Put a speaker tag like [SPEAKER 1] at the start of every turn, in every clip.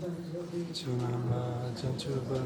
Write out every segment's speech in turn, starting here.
[SPEAKER 1] Chunama Janchuba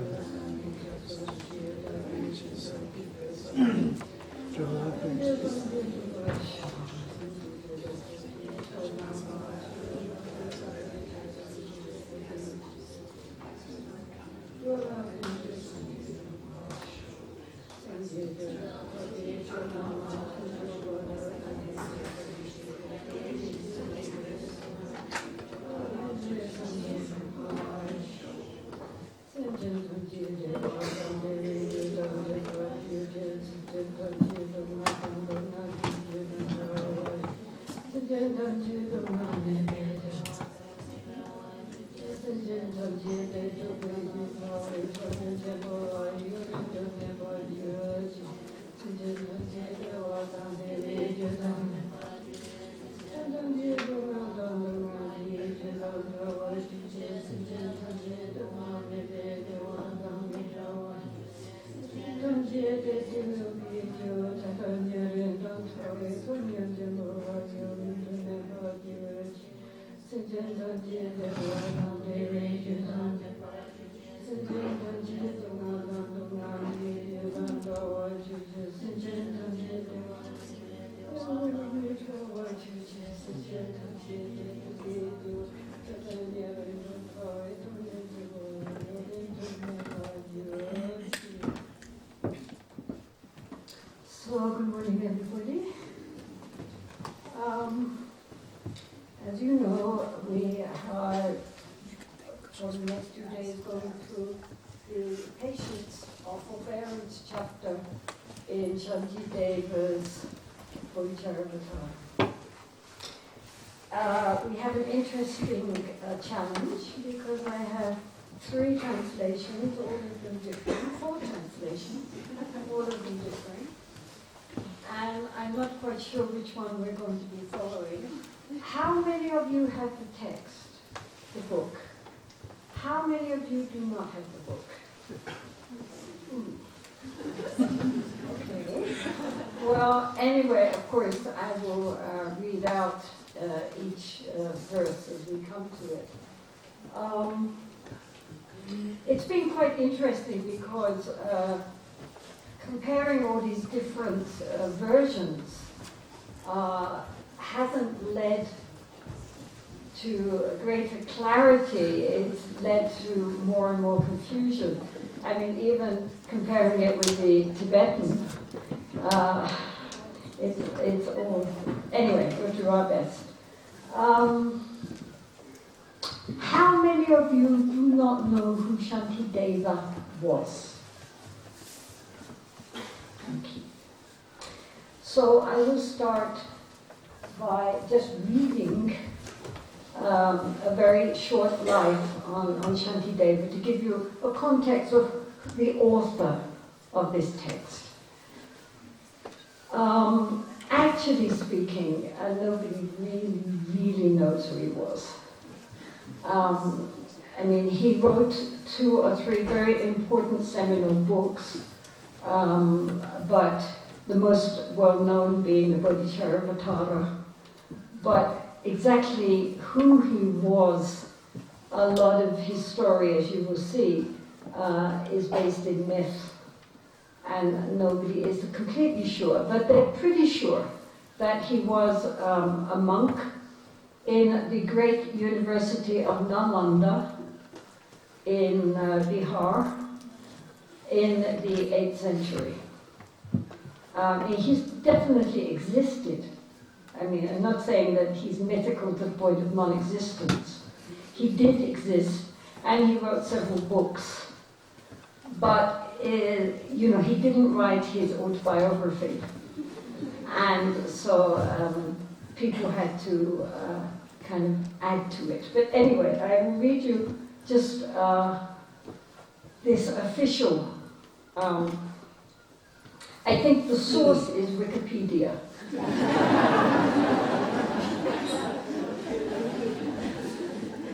[SPEAKER 2] So, good morning, everybody. As you know, we are, for the next 2 days, going through the Patience or Forbearance chapter in Shantideva's Bodhisattva. We have an interesting challenge because I have 3 translations, all of them different, 4 translations, all of them different. And I'm not quite sure which one we're going to be following. How many of you have the text, the book? How many of you do not have the book? Okay. Well, anyway, of course, I will read out each verse as we come to it. It's been quite interesting because comparing all these different versions hasn't led to greater clarity. It's led to more and more confusion. I mean, even comparing it with the Tibetan, it's all... Anyway, we'll do our best. How many of you do not know who Shantideva was? Okay. So I will start by just reading a very short life on Shantideva to give you a context of the author of this text. Actually speaking, nobody really knows who he was. I mean, he wrote 2 or 3 very important seminal books, but the most well-known being the Bodhisattva. But exactly who he was, a lot of his story, as you will see, is based in myth. And nobody is completely sure, but they're pretty sure that he was a monk in the great university of Nalanda in Bihar in the 8th century. He's definitely existed. I mean, I'm not saying that he's mythical to the point of non-existence. He did exist, and he wrote several books. But, he didn't write his autobiography. And so people had to kind of add to it. But anyway, I will read you just this official... I think the source is Wikipedia.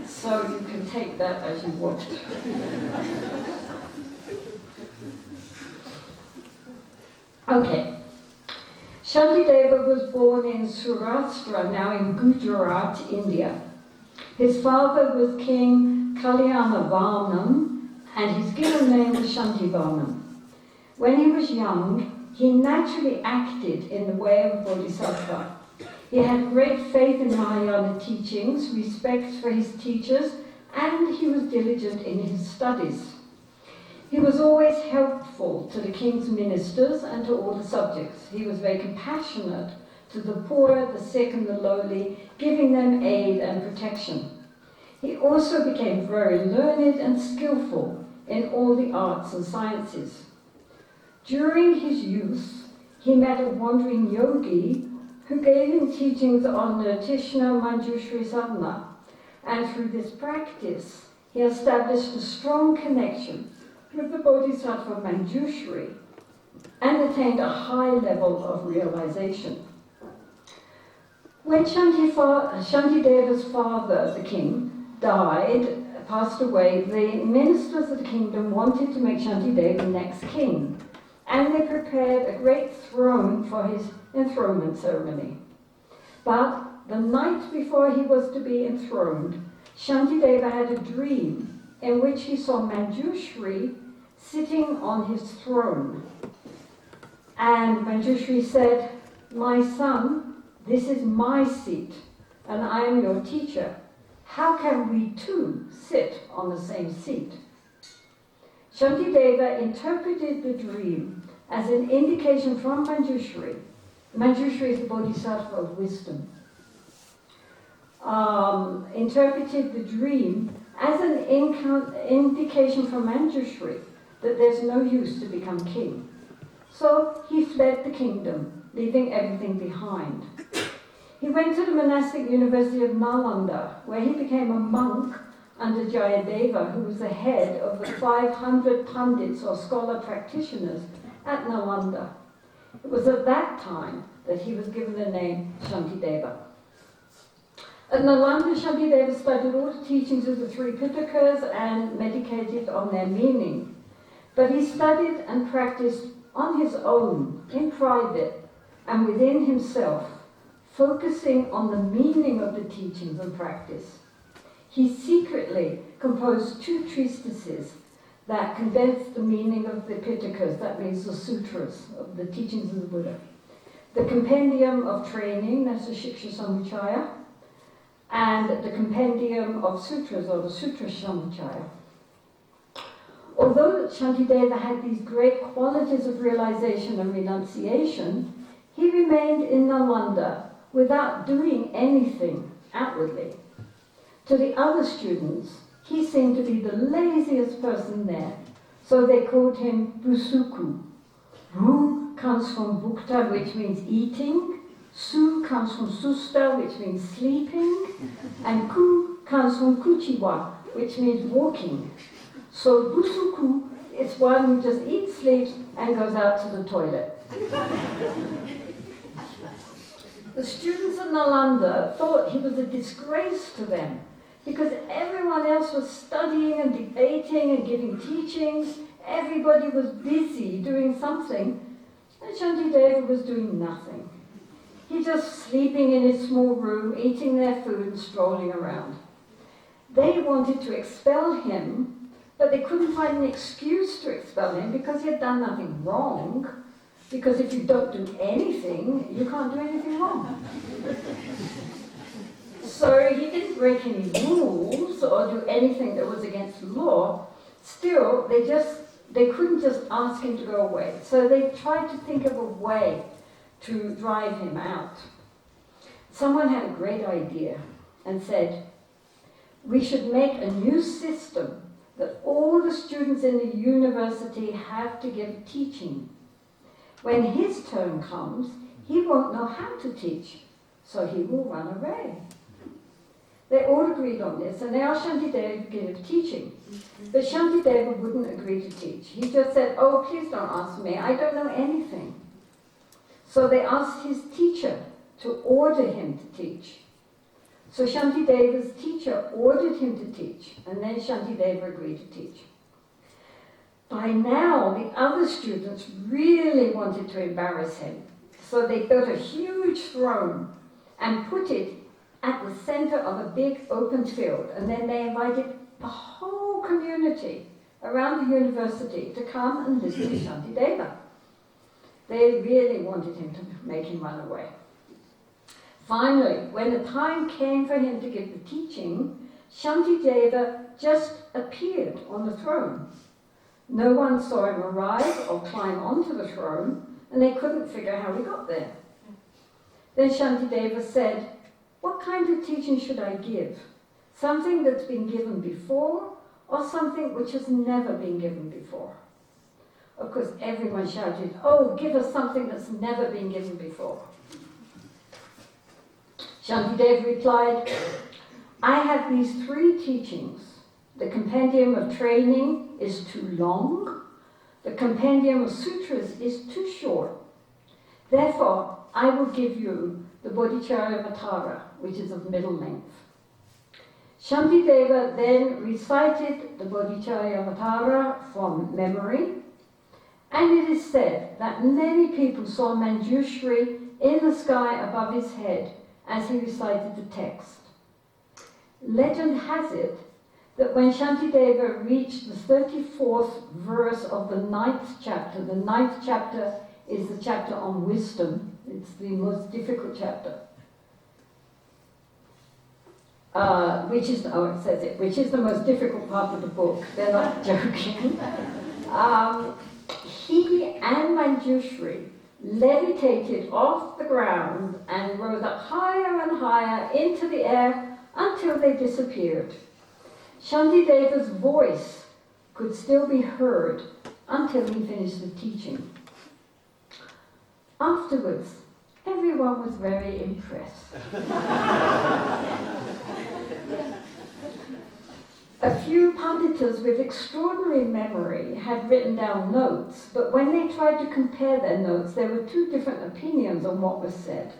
[SPEAKER 2] So you can take that as you want. Okay. Shantideva was born in Saurashtra, now in Gujarat, India. His father was King Kalyana Varnam, and his given name was Shantivarnam. When he was young, he naturally acted in the way of a Bodhisattva. He had great faith in Mahayana teachings, respect for his teachers, and he was diligent in his studies. He was always helpful to the king's ministers and to all the subjects. He was very compassionate to the poor, the sick, and the lowly, giving them aid and protection. He also became very learned and skillful in all the arts and sciences. During his youth, he met a wandering yogi who gave him teachings on Tishna Manjushri Sadhana, and through this practice, he established a strong connection with the Bodhisattva Manjushri and attained a high level of realization. When Shantideva's father, the king, passed away, the ministers of the kingdom wanted to make Shantideva next king, and they prepared a great throne for his enthronement ceremony. But the night before he was to be enthroned, Shantideva had a dream in which he saw Manjushri sitting on his throne. And Manjushri said, "My son, this is my seat, and I am your teacher. How can we two sit on the same seat?" Shantideva interpreted the dream as an indication from Manjushri. Manjushri is the Bodhisattva of wisdom. Interpreted the dream as an indication from Manjushri that there's no use to become king. So he fled the kingdom, leaving everything behind. He went to the monastic university of Nalanda, where he became a monk under Jayadeva, who was the head of the 500 pandits or scholar practitioners at Nalanda. It was at that time that he was given the name Shantideva. At Nalanda, Shantideva studied all the teachings of the three Pitakas and meditated on their meaning. But he studied and practiced on his own, in private, and within himself, focusing on the meaning of the teachings and practice. He secretly composed 2 treatises that condensed the meaning of the Pitakas, that means the sutras of the teachings of the Buddha. The Compendium of Training, that's the Shiksha Samuchaya, and the Compendium of Sutras, or the Sutra Samuchaya. Although Shantideva had these great qualities of realization and renunciation, he remained in Nalanda without doing anything outwardly. To the other students, he seemed to be the laziest person there, so they called him Busuku. Bu comes from bukta, which means eating. Su comes from susta, which means sleeping. And ku comes from kuchiwa, which means walking. So Busuku is one who just eats, sleeps, and goes out to the toilet. The students of Nalanda thought he was a disgrace to them, because everyone else was studying and debating and giving teachings. Everybody was busy doing something, and Shantideva was doing nothing. He just sleeping in his small room, eating their food and strolling around. They wanted to expel him, but they couldn't find an excuse to expel him because he had done nothing wrong. Because if you don't do anything, you can't do anything wrong. So he didn't break any rules or do anything that was against the law. Still, they couldn't just ask him to go away. So they tried to think of a way to drive him out. Someone had a great idea and said, "We should make a new system that all the students in the university have to give teaching. When his turn comes, he won't know how to teach, so he will run away." They all agreed on this, and they asked Shantideva to give teaching. But Shantideva wouldn't agree to teach. He just said, "Oh, please don't ask me, I don't know anything." So they asked his teacher to order him to teach. So Shantideva's teacher ordered him to teach, and then Shantideva agreed to teach. By now, the other students really wanted to embarrass him, so they built a huge throne and put it at the center of a big open field, and then they invited the whole community around the university to come and listen to Shantideva. They really wanted him to make him run away. Finally, when the time came for him to give the teaching, Shantideva just appeared on the throne. No one saw him arrive or climb onto the throne, and they couldn't figure how he got there. Then Shantideva said, "What kind of teaching should I give? Something that's been given before, or something which has never been given before?" Of course, everyone shouted, "Oh, give us something that's never been given before." Shantideva replied, "I have these 3 teachings. The compendium of training is too long. The compendium of sutras is too short. Therefore, I will give you the Bodhicharyavatara, which is of middle length." Shantideva then recited the Bodhicharyavatara from memory, and it is said that many people saw Manjushri in the sky above his head as he recited the text. Legend has it that when Shantideva reached the 34th verse of the 9th chapter, the 9th chapter is the chapter on wisdom, it's the most difficult chapter, which is the most difficult part of the book. They're not joking. He and Manjushri levitated off the ground and rose up higher and higher into the air until they disappeared. Shantideva's voice could still be heard until he finished the teaching. Afterwards, everyone was very impressed. A few panditas with extraordinary memory had written down notes, but when they tried to compare their notes, there were 2 different opinions on what was said.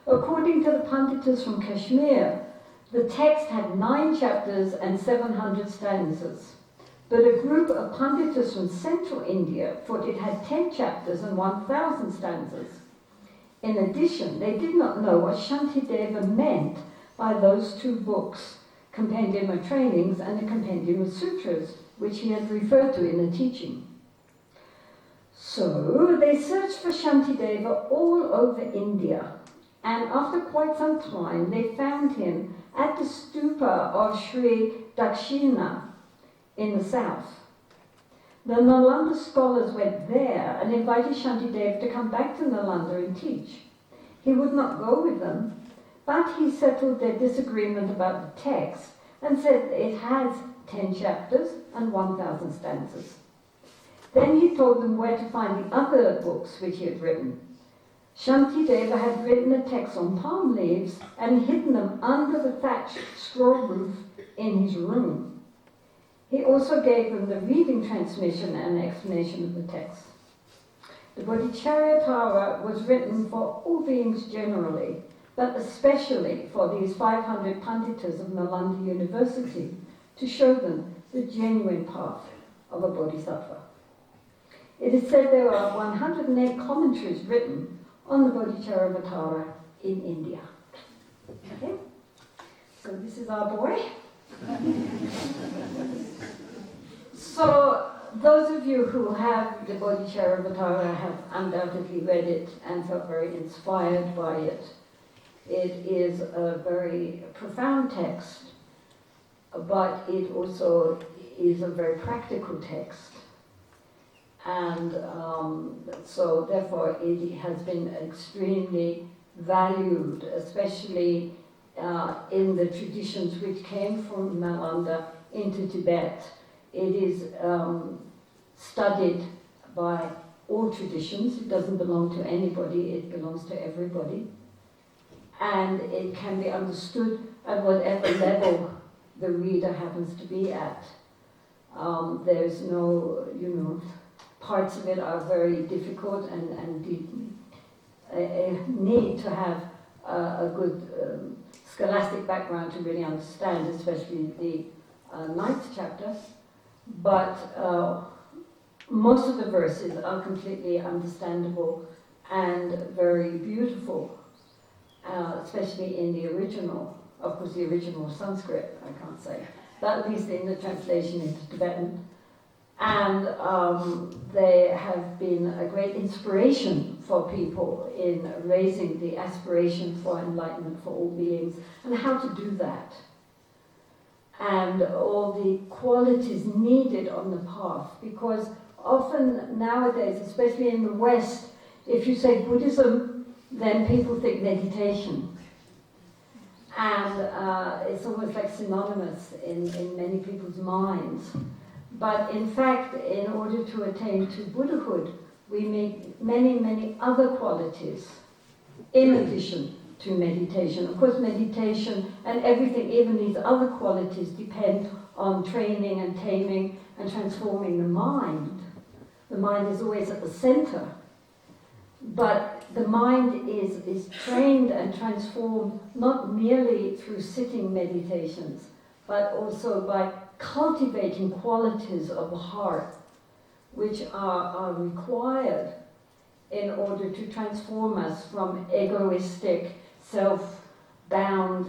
[SPEAKER 2] According to the panditas from Kashmir, the text had 9 chapters and 700 stanzas, but a group of panditas from central India thought it had 10 chapters and 1,000 stanzas. In addition, they did not know what Shantideva meant by those 2 books, Compendium of Trainings and the Compendium of Sutras, which he had referred to in the teaching. So they searched for Shantideva all over India, and after quite some time they found him at the stupa of Sri Dakshina in the south. The Nalanda scholars went there and invited Shantideva to come back to Nalanda and teach. He would not go with them, but he settled their disagreement about the text and said it has 10 chapters and 1,000 stanzas. Then he told them where to find the other books which he had written. Shantideva had written a text on palm leaves and hidden them under the thatched straw roof in his room. He also gave them the reading transmission and explanation of the text. The Bodhicharyavatara was written for all beings generally, but especially for these 500 panditas of Nalanda University, to show them the genuine path of a bodhisattva. It is said there are 108 commentaries written on the Bodhicharyavatara in India. Okay? So this is our boy. So those of you who have the Bodhicharyavatara have undoubtedly read it and felt very inspired by it. It is a very profound text, but it also is a very practical text. And so therefore it has been extremely valued, especially in the traditions which came from Nalanda into Tibet. It is studied by all traditions. It doesn't belong to anybody, it belongs to everybody. And it can be understood at whatever level the reader happens to be at. There's no, parts of it are very difficult and need to have a good scholastic background to really understand, especially the 9th chapter. But most of the verses are completely understandable and very beautiful, especially in the original. Of course, the original Sanskrit, I can't say. at least in the translation into Tibetan. And they have been a great inspiration for people in raising the aspiration for enlightenment for all beings and how to do that. And all the qualities needed on the path, because often nowadays, especially in the West, if you say Buddhism, then people think meditation. And it's almost like synonymous in many people's minds. But in fact, in order to attain to Buddhahood, we need many, many other qualities in addition to meditation. Of course, meditation and everything, even these other qualities, depend on training and taming and transforming the mind. The mind is always at the center. But the mind is trained and transformed not merely through sitting meditations, but also by cultivating qualities of the heart, which are required in order to transform us from egoistic, self-bound,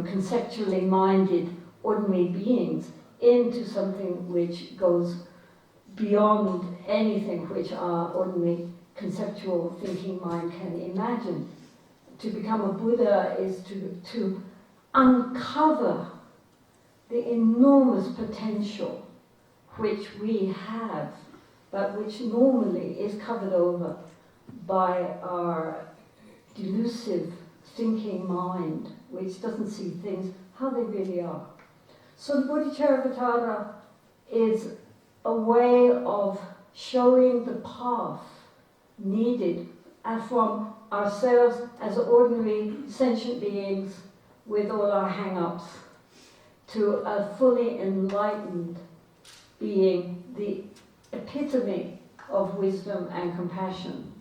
[SPEAKER 2] conceptually minded, ordinary beings into something which goes beyond anything which our ordinary conceptual thinking mind can imagine. To become a Buddha is to uncover the enormous potential which we have, but which normally is covered over by our delusive thinking mind, which doesn't see things how they really are. So the Bodhicharyavatara is a way of showing the path needed from ourselves as ordinary sentient beings with all our hang-ups to a fully enlightened being, the epitome of wisdom and compassion,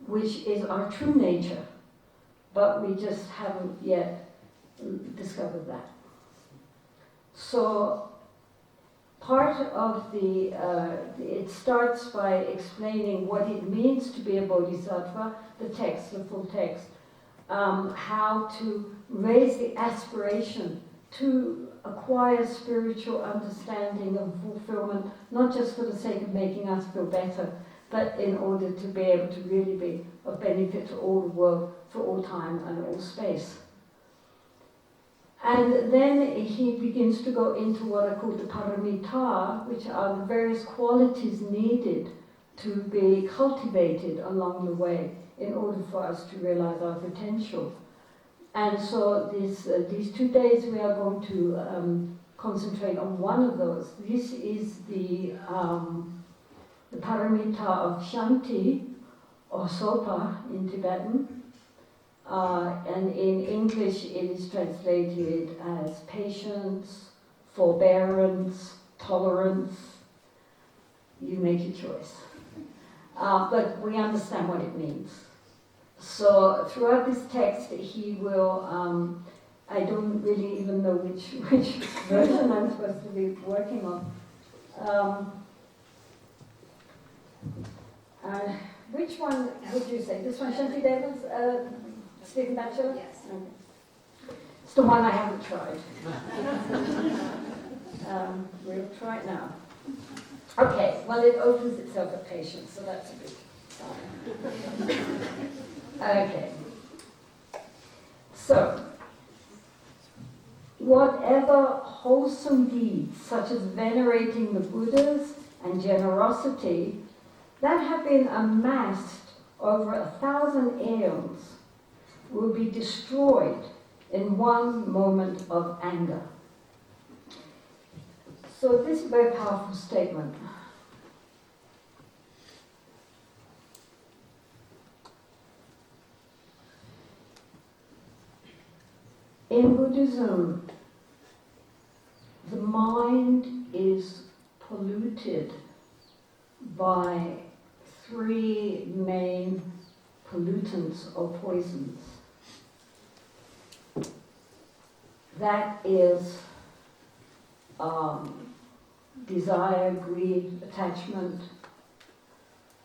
[SPEAKER 2] which is our true nature, but we just haven't yet discovered that. So part of it starts by explaining what it means to be a bodhisattva, the text, the full text, how to raise the aspiration to acquire spiritual understanding of fulfillment, not just for the sake of making us feel better, but in order to be able to really be of benefit to all the world for all time and all space. And then he begins to go into what are called the paramita, which are the various qualities needed to be cultivated along the way in order for us to realize our potential. And so these 2 days we are going to concentrate on one of those. This is the paramita of Shanti, or Sopa in Tibetan. And in English it is translated as patience, forbearance, tolerance. You make your choice. But we understand what it means. So throughout this text he will, I don't really even know which version I'm supposed to be working on. Which one would you say? This one, Shantideva's Stephen Batchelor?
[SPEAKER 1] Yes.
[SPEAKER 2] Okay. It's the one I haven't tried. We'll try it now. Okay, well it opens itself at patience, so that's a good sign. Okay. So, whatever wholesome deeds, such as venerating the Buddhas and generosity, that have been amassed over 1,000 aeons, will be destroyed in one moment of anger. So this is a very powerful statement. In Buddhism, the mind is polluted by 3 main pollutants or poisons. That is desire, greed, attachment,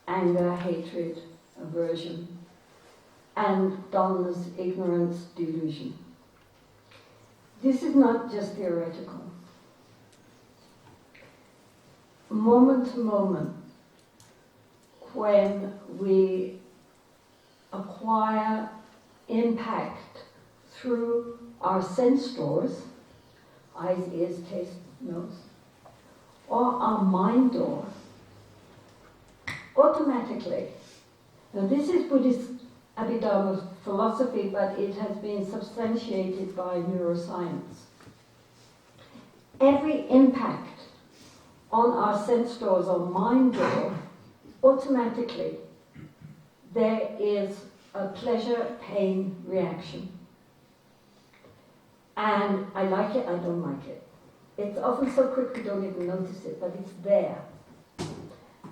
[SPEAKER 2] anger, hatred, aversion, and dullness, ignorance, delusion. This is not just theoretical. moment to moment, when we acquire impact through our sense doors, eyes, ears, taste, nose, or our mind door, automatically. Now this is Buddhist Abhidharma philosophy, but it has been substantiated by neuroscience. Every impact on our sense doors or mind door, automatically there is a pleasure-pain reaction. And I like it, I don't like it. It's often so quick we don't even notice it, but it's there.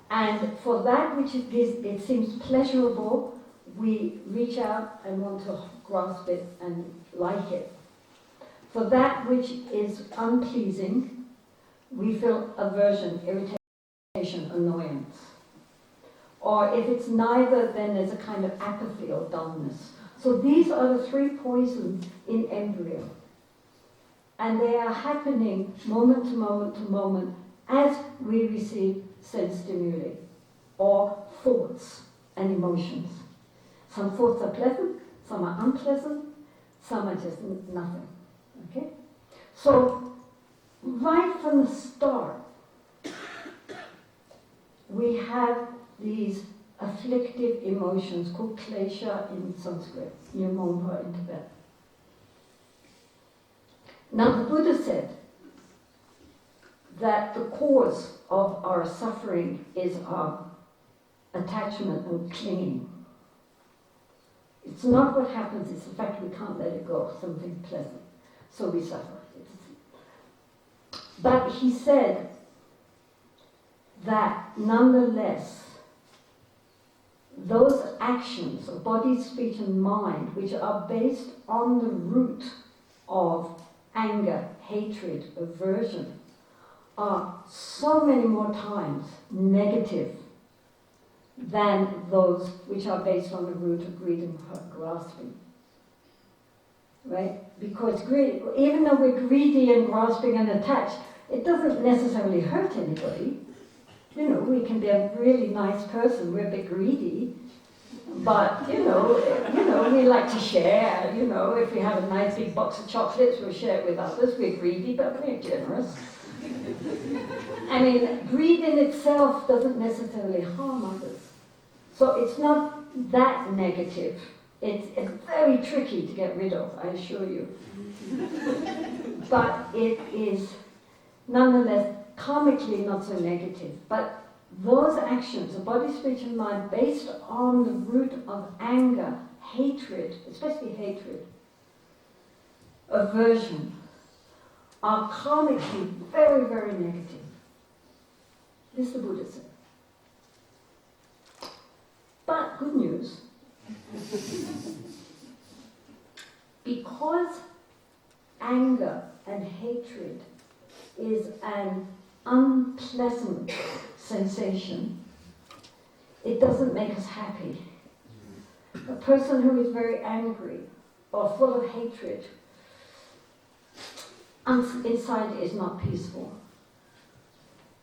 [SPEAKER 2] And for that which it seems pleasurable, we reach out and want to grasp it and like it. For that which is unpleasing, we feel aversion, irritation, annoyance. Or if it's neither, then there's a kind of apathy or dullness. So these are the three poisons in embryo. And they are happening moment to moment to moment as we receive sense stimuli or thoughts and emotions. Some thoughts are pleasant, some are unpleasant, some are just nothing. Okay? So, right from the start, we have these afflictive emotions called klesha in Sanskrit, gompa in Tibet. Now, the Buddha said that the cause of our suffering is our attachment and clinging. It's not what happens, it's the fact we can't let it go, something pleasant. So we suffer. But he said that nonetheless, those actions of body, speech and mind, which are based on the root of anger, hatred, aversion, are so many more times negative than those which are based on the root of greed and grasping. Right? Because greed, even though we're greedy and grasping and attached, it doesn't necessarily hurt anybody. You know, we can be a really nice person, we're a bit greedy, but you know, we like to share. You know, if we have a nice big box of chocolates, we'll share it with others. We're greedy, but we're generous. I mean, greed in itself doesn't necessarily harm others. So it's not that negative. It's very tricky to get rid of, I assure you. But it is nonetheless karmically not so negative. But those actions, the body, speech and mind, based on the root of anger, hatred, especially hatred, aversion, are karmically very, very negative. This the Buddha said. But good news, because anger and hatred is an unpleasant sensation, it doesn't make us happy. A person who is very angry or full of hatred, inside is not peaceful,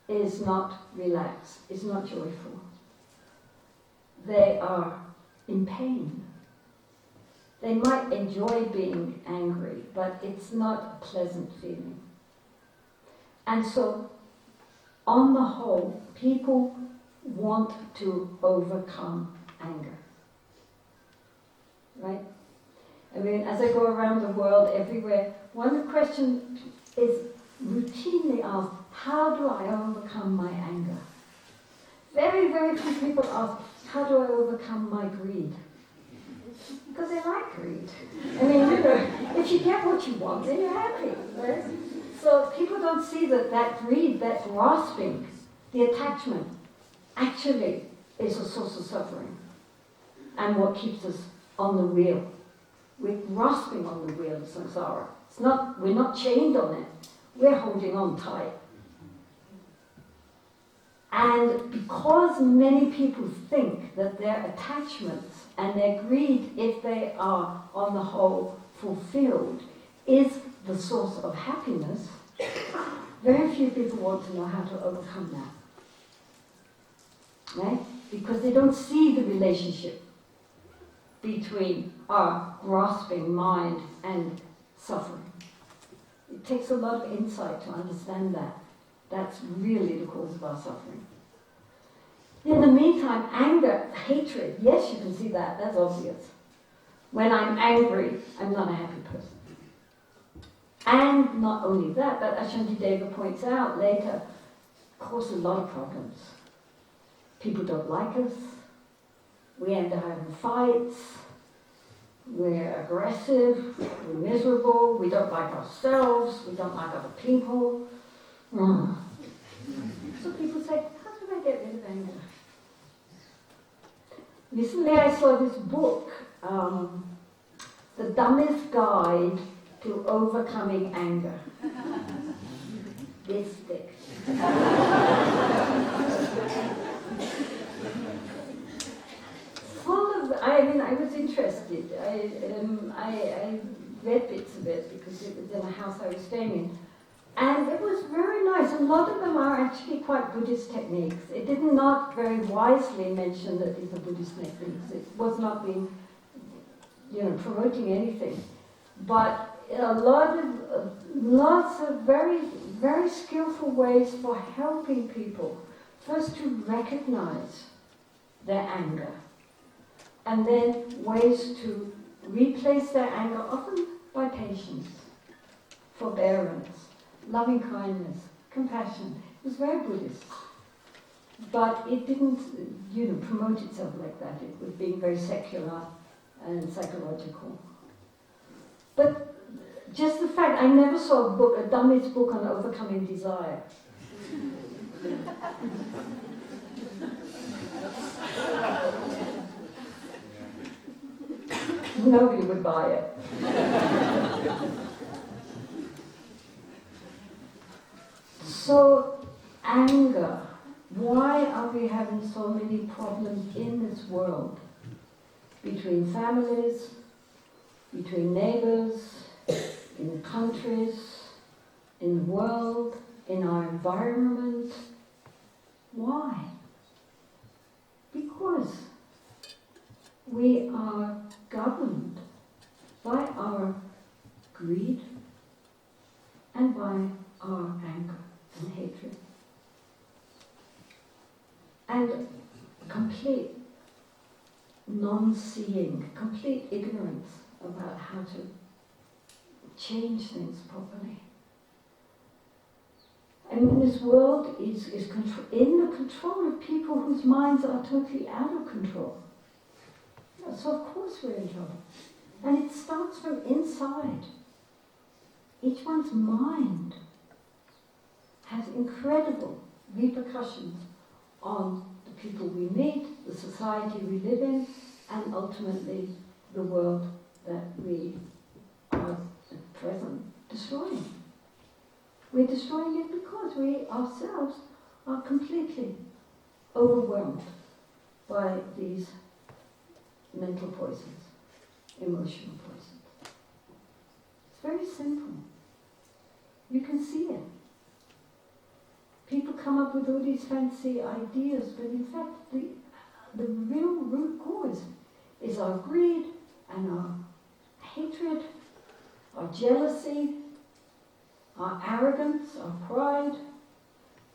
[SPEAKER 2] is not relaxed, is not joyful. They are in pain. They might enjoy being angry, but it's not a pleasant feeling. And so, on the whole, people want to overcome anger. Right? I mean, as I go around the world, everywhere, one of the questions is routinely asked, how do I overcome my anger? Very, very few people ask, how do I overcome my greed? Because they like greed. I mean, you know, if you get what you want, then you're happy, right? So people don't see that greed, that grasping, the attachment, actually is a source of suffering and what keeps us on the wheel. We're grasping on the wheel of samsara. We're not chained on it. We're holding on tight. And because many people think that their attachments and their greed, if they are on the whole fulfilled, is the source of happiness, very few people want to know how to overcome that. right? Because they don't see the relationship between our grasping mind and suffering. It takes a lot of insight to understand that. That's really the cause of our suffering. In the meantime, anger, hatred, yes, you can see that, that's obvious. When I'm angry, I'm not a happy person. And not only that, but as Shantideva points out later, causes a lot of problems. People don't like us, we end up having fights, we're aggressive, we're miserable, we don't like ourselves, we don't like other people. So people say, how do I get rid of anger? Recently I saw this book, The Dumbest Guide to Overcoming Anger. This thick. I was interested. I read bits of it because it was in a house I was staying in. And it was very nice. A lot of them are actually quite Buddhist techniques. It did not very wisely mention that these are Buddhist techniques. It was not being, promoting anything. But lots of very, very skillful ways for helping people. First to recognize their anger. And then ways to replace their anger, often by patience, forbearance, loving kindness, compassion. It was very Buddhist. But it didn't, promote itself like that. It was being very secular and psychological. But just the fact, I never saw a dumbest book on overcoming desire. Nobody would buy it. So, anger. Why are we having so many problems in this world? Between families, between neighbors, in countries, in the world, in our environment. Why? Because we are governed by our greed and by our anger and hatred. And complete non-seeing, complete ignorance about how to change things properly. And this world is in the control of people whose minds are totally out of control. So of course we're in trouble. And it starts from inside. Each one's mind has incredible repercussions on the people we meet, the society we live in, and ultimately the world that we are at present destroying. We're destroying it because we ourselves are completely overwhelmed by these mental poisons, emotional poisons. It's very simple. You can see it. People come up with all these fancy ideas, but in fact the real root cause is our greed and our hatred, our jealousy, our arrogance, our pride,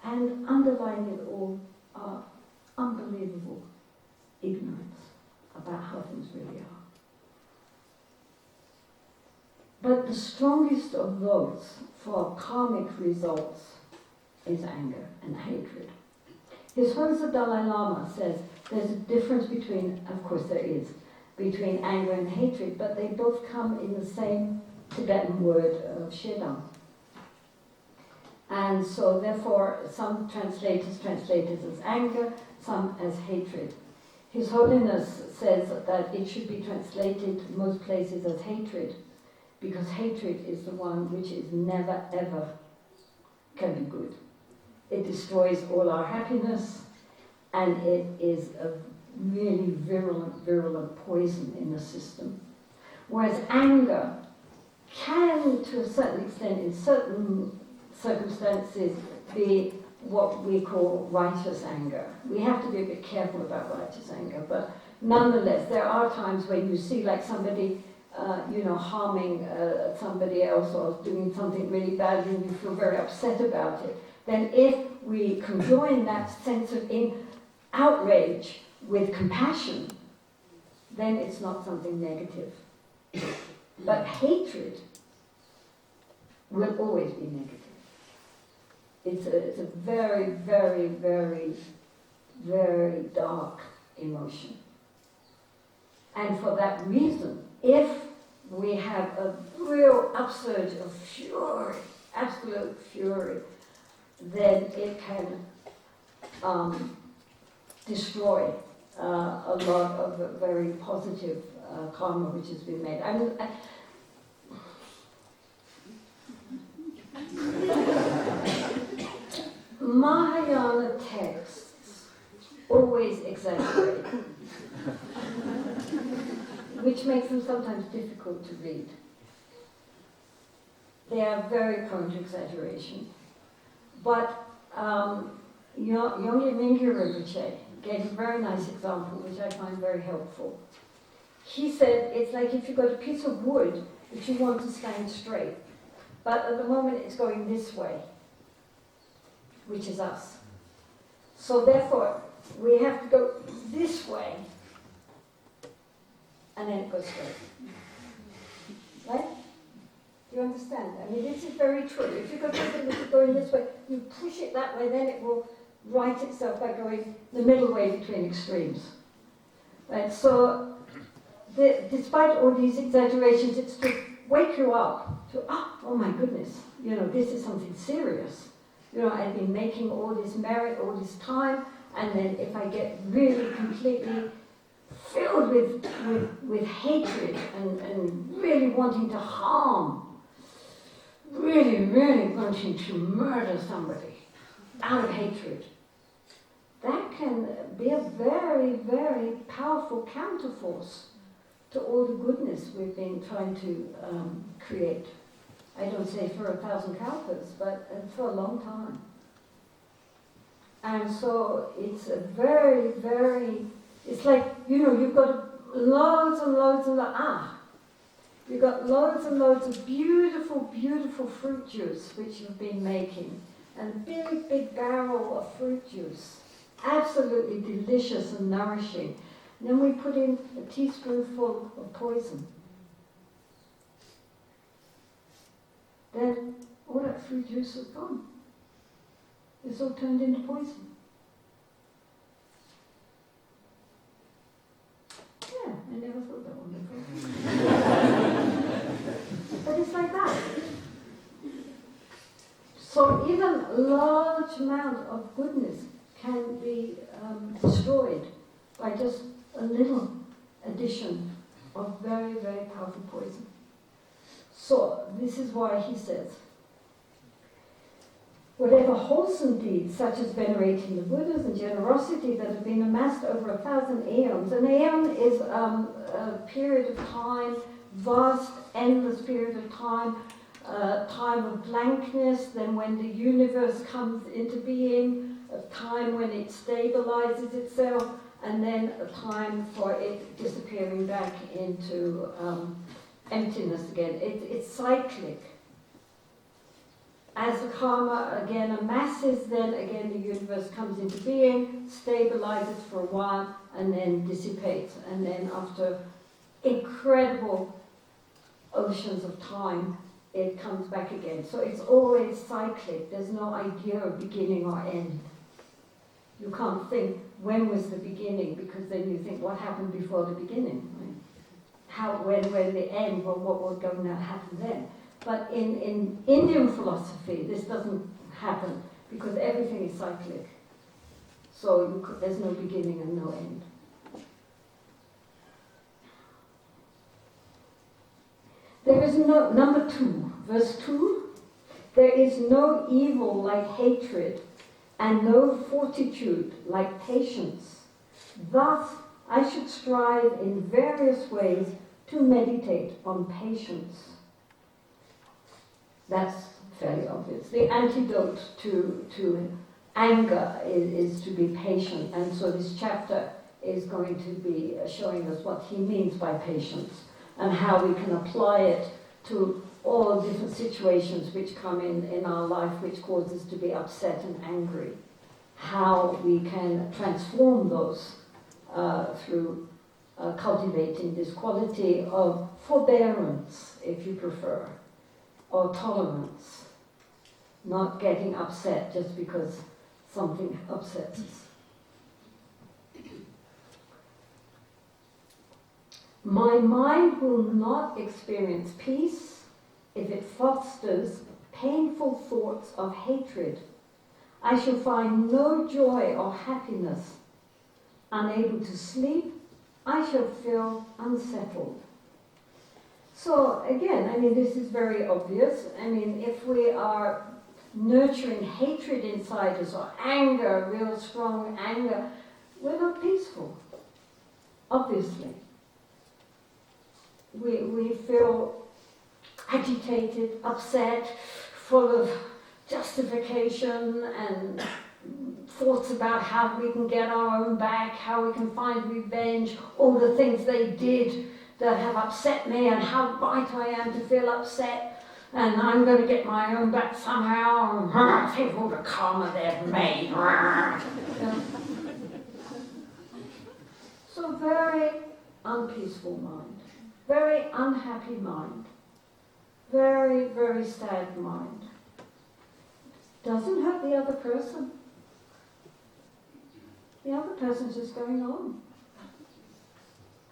[SPEAKER 2] and underlying it all, our unbelievable ignorance about how things really are. But the strongest of those for karmic results is anger and hatred. His Holiness the Dalai Lama says there's a difference between, of course there is, between anger and hatred, but they both come in the same Tibetan word of shedam. And so therefore some translators translate it as anger, some as hatred. His Holiness says that it should be translated in most places as hatred, because hatred is the one which is never ever can be good. It destroys all our happiness, and it is a really virulent poison in the system. Whereas anger can, to a certain extent, in certain circumstances, be what we call righteous anger. We have to be a bit careful about righteous anger, but nonetheless, there are times when you see like somebody, harming somebody else or doing something really bad and you feel very upset about it. Then if we conjoin that sense of outrage with compassion, then it's not something negative. But hatred will always be negative. It's a very, very, very, very dark emotion. And for that reason, if we have a real upsurge of fury, absolute fury, then it can destroy a lot of very positive karma which has been made. Mahayana texts always exaggerate, which makes them sometimes difficult to read. They are very prone to exaggeration. But Yongye Mingyu Rinpoche gave a very nice example, which I find very helpful. He said, it's like if you've got a piece of wood that you want to stand straight, but at the moment it's going this way, which is us. So therefore, we have to go this way, and then it goes straight. Right? Do you understand? I mean, this is very true. If you've got something that is going this way, you push it that way, then it will right itself by going the middle way between extremes. Right? So, despite all these exaggerations, it's to wake you up to, oh my goodness, this is something serious. I've been making all this merit, all this time, and then if I get really completely filled with hatred and really wanting to harm, really, really wanting to murder somebody out of hatred, that can be a very, very powerful counterforce to all the goodness we've been trying to create. I don't say for 1,000 kalpas, but for a long time. And so it's a very, very, it's like, you've got loads and loads and you've got loads and loads of beautiful, beautiful fruit juice which you've been making. And a big, big barrel of fruit juice. Absolutely delicious and nourishing. And then we put in a teaspoonful of poison. Then all that fruit juice is gone. It's all turned into poison. Yeah, I never thought that one before. But it's like that. So even a large amount of goodness can be destroyed by just a little addition of very, very powerful poison. So this is why he says, whatever wholesome deeds, such as venerating the Buddhas and generosity that have been amassed over 1,000 aeons. An aeon is a period of time, vast, endless period of time, time of blankness, then when the universe comes into being, a time when it stabilizes itself, and then a time for it disappearing back into emptiness again. It's cyclic. As the karma again amasses, then again the universe comes into being, stabilizes for a while, and then dissipates. And then after incredible oceans of time, it comes back again. So it's always cyclic. There's no idea of beginning or end. You can't think, when was the beginning? Because then you think, what happened before the beginning? Right? When the end? Well, what was going to happen then? But in Indian philosophy, this doesn't happen because everything is cyclic. So there's no beginning and no end. There is no, number 2, verse 2, there is no evil like hatred and no fortitude like patience. Thus, I should strive in various ways to meditate on patience. That's fairly obvious. The antidote to anger is to be patient. And so this chapter is going to be showing us what he means by patience and how we can apply it to all different situations which come in our life which cause us to be upset and angry. How we can transform those through cultivating this quality of forbearance, if you prefer, or tolerance, not getting upset just because something upsets us. My mind will not experience peace if it fosters painful thoughts of hatred. I shall find no joy or happiness. Unable to sleep, I shall feel unsettled. So again, I mean, this is very obvious. I mean, if we are nurturing hatred inside us or anger, real strong anger, we're not peaceful, obviously. We feel agitated, upset, full of justification and thoughts about how we can get our own back, how we can find revenge, all the things they did that have upset me and how right I am to feel upset, and I'm going to get my own back somehow, and think of all the karma they've made. So very unpeaceful mind, very unhappy mind, very, very sad mind. Doesn't hurt the other person. The other person's just going on.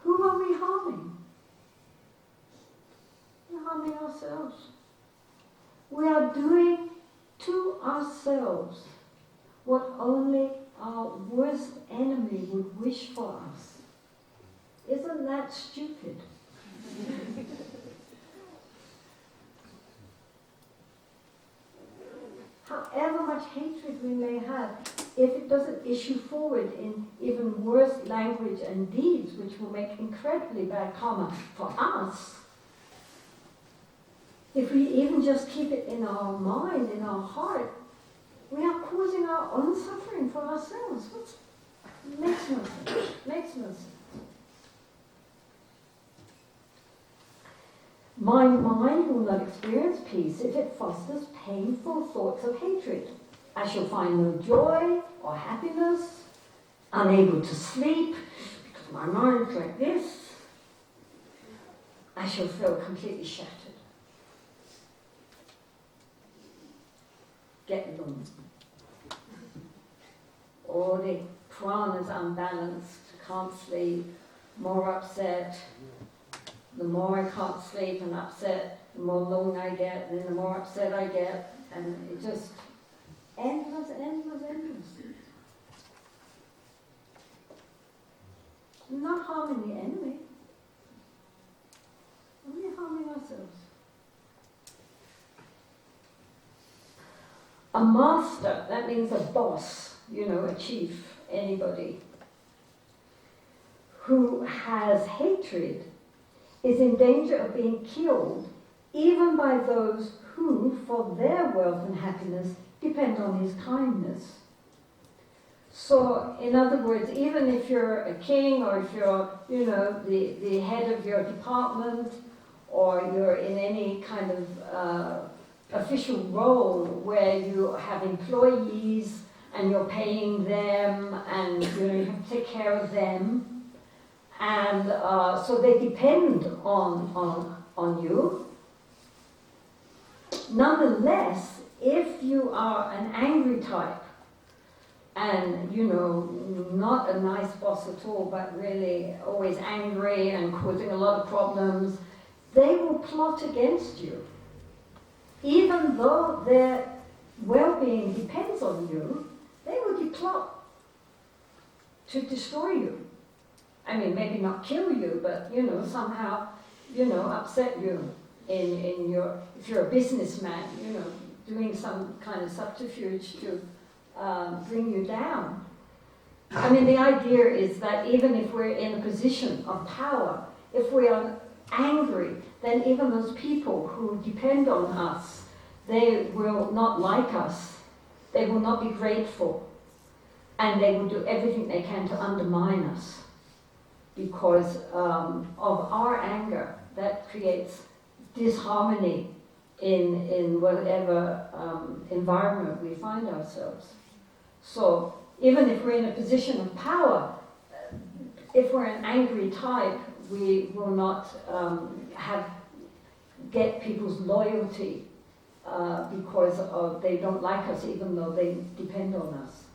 [SPEAKER 2] Who are we harming? We're harming ourselves. We are doing to ourselves what only our worst enemy would wish for us. Isn't that stupid? However much hatred we may have, if it doesn't issue forward in even worse language and deeds, which will make incredibly bad karma for us, if we even just keep it in our mind, in our heart, we are causing our own suffering for ourselves. Makes no sense. Makes no sense. My mind will not experience peace if it fosters painful thoughts of hatred. I shall find no joy or happiness, unable to sleep, because my mind's like this. I shall feel completely shattered. Get lonely. All the prana's unbalanced, can't sleep, more upset. The more I can't sleep and upset, the more lonely I get, and then the more upset I get, and it just endless, endless, endless. We're not harming the enemy, only harming ourselves. A master, that means a boss, a chief, anybody, who has hatred is in danger of being killed even by those who, for their wealth and happiness, depend on his kindness. So, in other words, even if you're a king or if you're, the head of your department or you're in any kind of official role where you have employees and you're paying them and you have to take care of them, and so they depend on you. Nonetheless, if you are an angry type and, not a nice boss at all, but really always angry and causing a lot of problems, they will plot against you. Even though their well-being depends on you, they will plot to destroy you. I mean, maybe not kill you, but, somehow, upset you in your, if you're a businessman, doing some kind of subterfuge to bring you down. I mean, the idea is that even if we're in a position of power, if we are angry, then even those people who depend on us, they will not like us. They will not be grateful, and they will do everything they can to undermine us because of our anger. That creates disharmony in whatever environment we find ourselves. So even if we're in a position of power, if we're an angry type, we will not get people's loyalty because they don't like us even though they depend on us.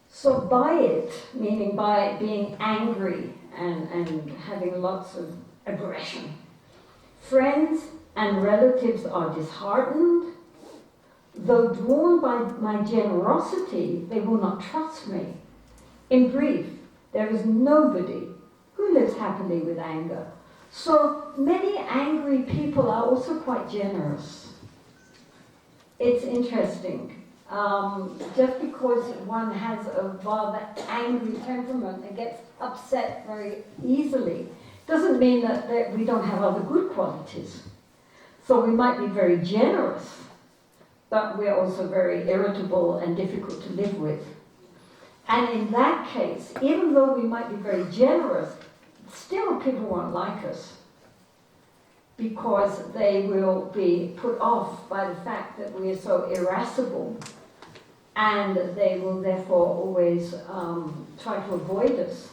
[SPEAKER 2] So by it, meaning by being angry and having lots of aggression, friends and relatives are disheartened. Though drawn by my generosity, they will not trust me. In brief, there is nobody who lives happily with anger. So many angry people are also quite generous. It's interesting. Just because one has a rather angry temperament and gets upset very easily, doesn't mean that we don't have other good qualities. So we might be very generous, but we're also very irritable and difficult to live with. And in that case, even though we might be very generous, still people won't like us because they will be put off by the fact that we are so irascible, and they will therefore always try to avoid us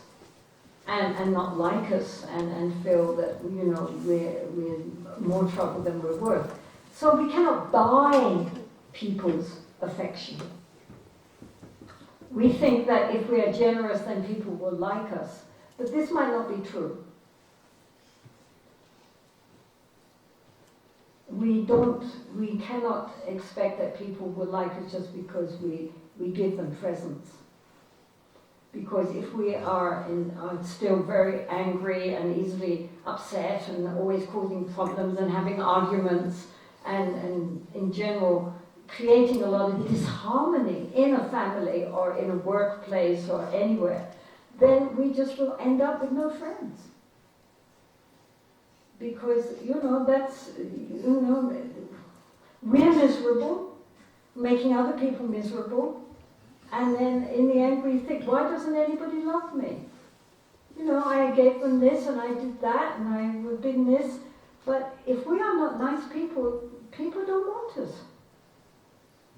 [SPEAKER 2] and not like us and feel that, you know, we're more trouble than we're worth. So we cannot buy people's affection. We think that if we are generous, then people will like us. But this might not be true. We cannot expect that people will like us just because we give them presents. Because if we are still very angry and easily upset and always causing problems and having arguments and in general creating a lot of disharmony in a family or in a workplace or anywhere, then we just will end up with no friends. Because, we're miserable, making other people miserable, and then in the end we think, why doesn't anybody love me? I gave them this and I did that and I was doing this, but if we are not nice people, people don't want us.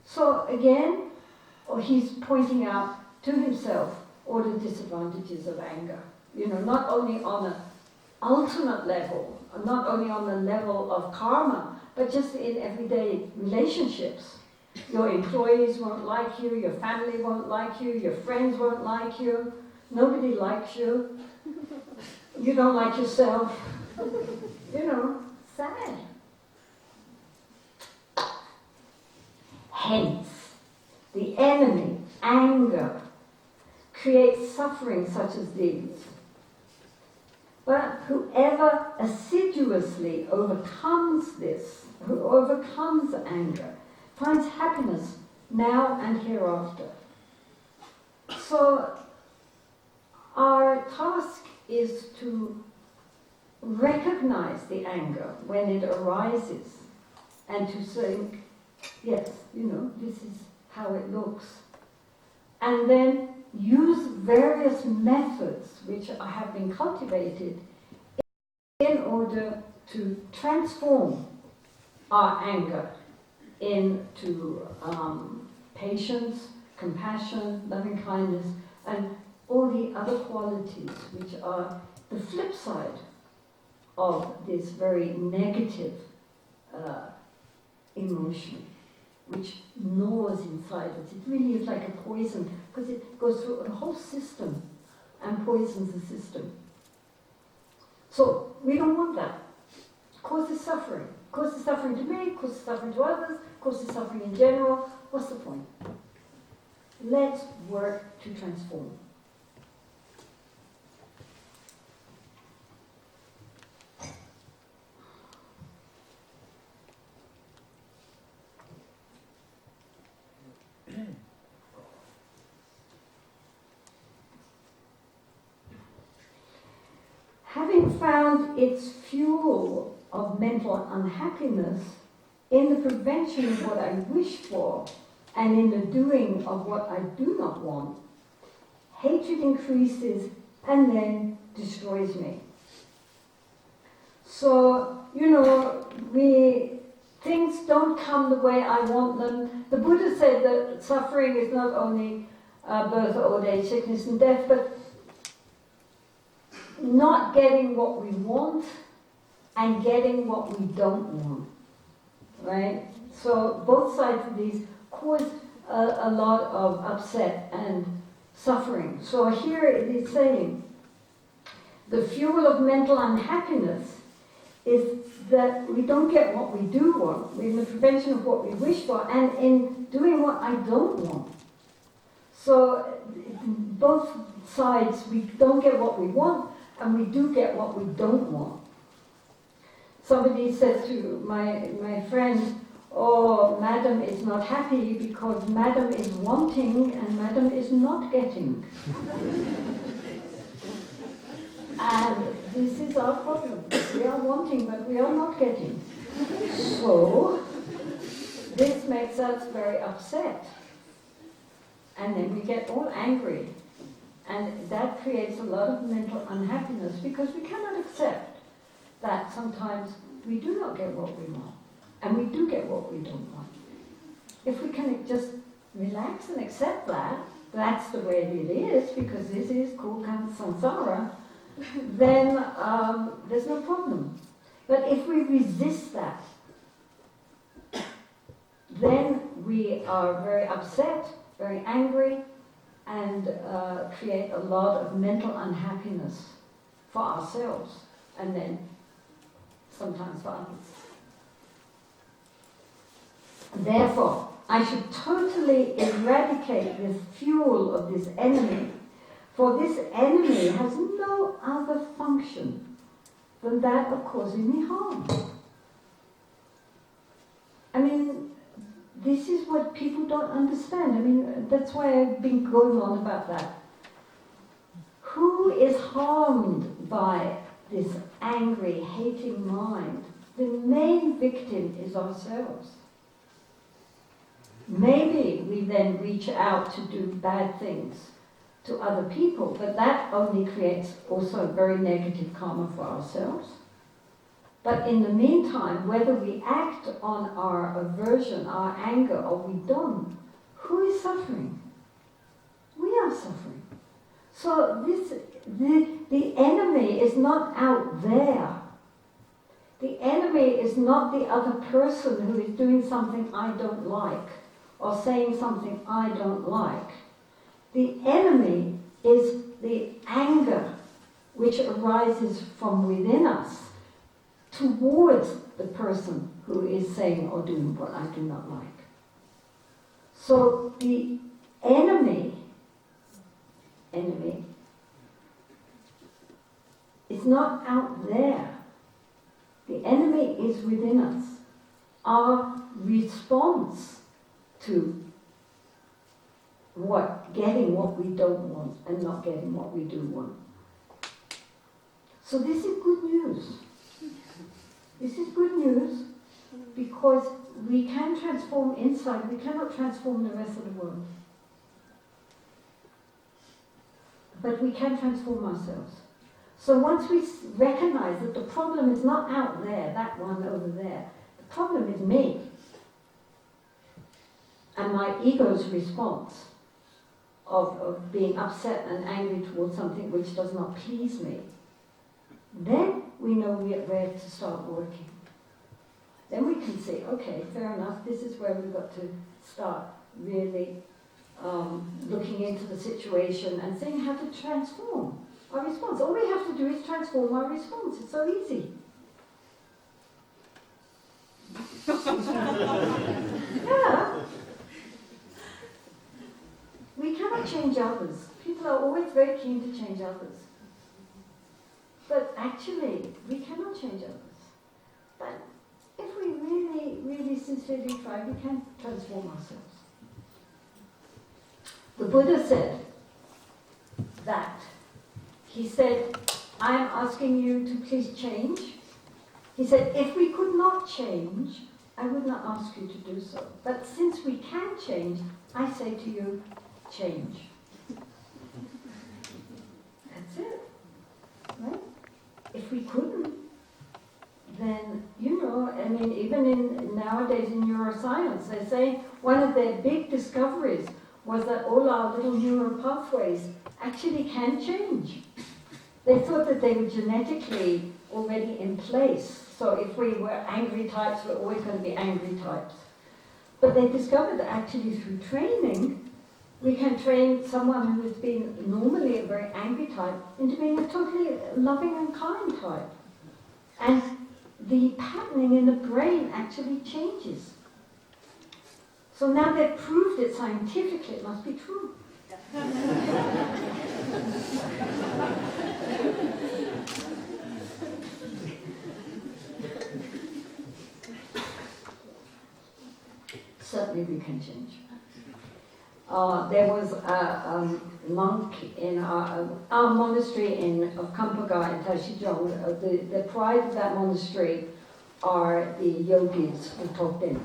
[SPEAKER 2] So again, he's pointing out to himself all the disadvantages of anger. Not only on an ultimate level, not only on the level of karma, but just in everyday relationships. Your employees won't like you, your family won't like you, your friends won't like you, nobody likes you, you don't like yourself. Sad. Hence, the enemy, anger, creates suffering such as these. But whoever assiduously overcomes this, who overcomes anger, finds happiness now and hereafter. So our task is to recognize the anger when it arises and to think, yes, this is how it looks. And then use various methods which have been cultivated in order to transform our anger into patience, compassion, loving kindness, and all the other qualities which are the flip side of this very negative emotion, which gnaws inside us. It really is like a poison, because it goes through the whole system and poisons the system. So we don't want that. Causes suffering. Causes suffering to me, causes suffering to others, causes suffering in general. What's the point? Let's work to transform. Having found its fuel of mental unhappiness, in the prevention of what I wish for and in the doing of what I do not want, hatred increases and then destroys me. So, things don't come the way I want them. The Buddha said that suffering is not only birth, old age, sickness and death, but not getting what we want and getting what we don't want. Right? So both sides of these cause a lot of upset and suffering. So here it is saying, the fuel of mental unhappiness is that we don't get what we do want, in the prevention of what we wish for, and in doing what I don't want. So both sides, we don't get what we want, and we do get what we don't want. Somebody said to my friend, "Oh, Madam is not happy because Madam is wanting and Madam is not getting." And this is our problem. We are wanting, but we are not getting. So, this makes us very upset. And then we get all angry. And that creates a lot of mental unhappiness because we cannot accept that sometimes we do not get what we want. And we do get what we don't want. If we can just relax and accept that, that's the way it is, because this is called samsara, then there's no problem. But if we resist that, then we are very upset, very angry, and create a lot of mental unhappiness for ourselves, and then sometimes for others. Therefore, I should totally eradicate this fuel of this enemy, for this enemy has no other function than that of causing me harm. I mean, this is what people don't understand. I mean, that's why I've been going on about that. Who is harmed by this angry, hating mind? The main victim is ourselves. Maybe we then reach out to do bad things to other people, but that only creates also very negative karma for ourselves. But in the meantime, whether we act on our aversion, our anger, or we don't, who is suffering? We are suffering. So the enemy is not out there. The enemy is not the other person who is doing something I don't like, or saying something I don't like. The enemy is the anger which arises from within us towards the person who is saying or doing what I do not like. So the enemy is not out there. The enemy is within us. Our response to getting what we don't want and not getting what we do want. So this is good news. This is good news because we can transform inside. We cannot transform the rest of the world. But we can transform ourselves. So once we recognize that the problem is not out there, that one over there, the problem is me and my ego's response of being upset and angry towards something which does not please me, then we know where to start working. Then we can say, okay, fair enough, this is where we've got to start really looking into the situation and seeing how to transform our response. All we have to do is transform our response. It's so easy. Yeah. We cannot change others. People are always very keen to change others. But actually, we cannot change others. But if we really, really sincerely try, we can transform ourselves. The Buddha said that. He said, I am asking you to please change. He said, if we could not change, I would not ask you to do so. But since we can change, I say to you, change. That's it. Right? If we couldn't, then, I mean, even nowadays in neuroscience, they say one of their big discoveries was that all our little neural pathways actually can change. They thought that they were genetically already in place. So if we were angry types, we're always going to be angry types. But they discovered that actually through training, we can train someone who has been normally a very angry type into being a totally loving and kind type. And the patterning in the brain actually changes. So now they've proved it scientifically, it must be true. Certainly we can change. There was a monk in our monastery of Kampaga in Tashijong. The pride of that monastery are the yogis who talked in.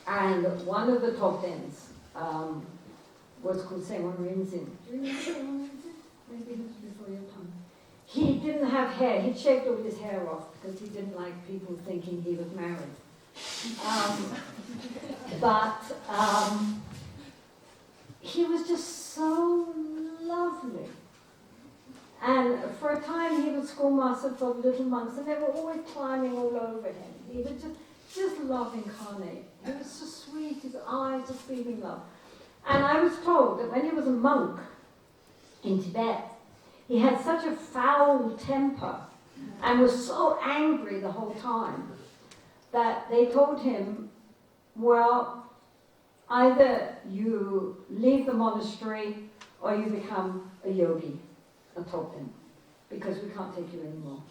[SPEAKER 2] And one of the top-ins was called Sengwan Rinzin. Do you remember Sengwan Rinzin? Maybe it was before your time. He didn't have hair. He'd shaved all his hair off because he didn't like people thinking he was married. But he was just so lovely. And for a time he was schoolmaster for little monks, and they were always climbing all over him. He was just love incarnate. He was so sweet, his eyes just beaming love. And I was told that when he was a monk in Tibet, he had such a foul temper and was so angry the whole time that they told him, well, either you leave the monastery or you become a yogi, a top-in, because we can't take you anymore.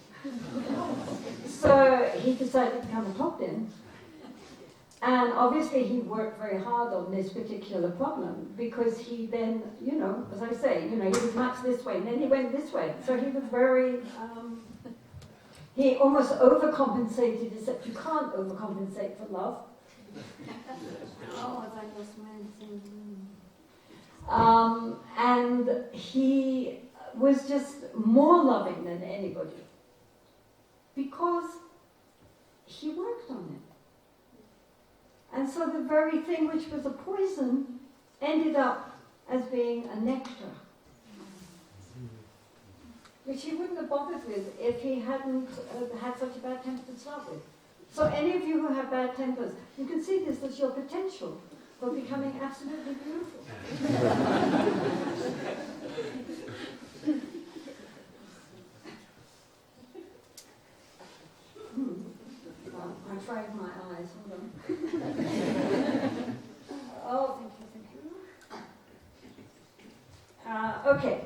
[SPEAKER 2] So he decided to become a top-in. And obviously he worked very hard on this particular problem because he then, as I say, he was much this way and then he went this way. So he was very, he almost overcompensated, except you can't overcompensate for love. And he was just more loving than anybody because he worked on it. And so the very thing which was a poison ended up as being a nectar, which he wouldn't have bothered with if he hadn't had such a bad temper to start with. So any of you who have bad tempers, you can see this as your potential for becoming absolutely beautiful. I tried my eyes, hold on. Oh, thank you. Okay.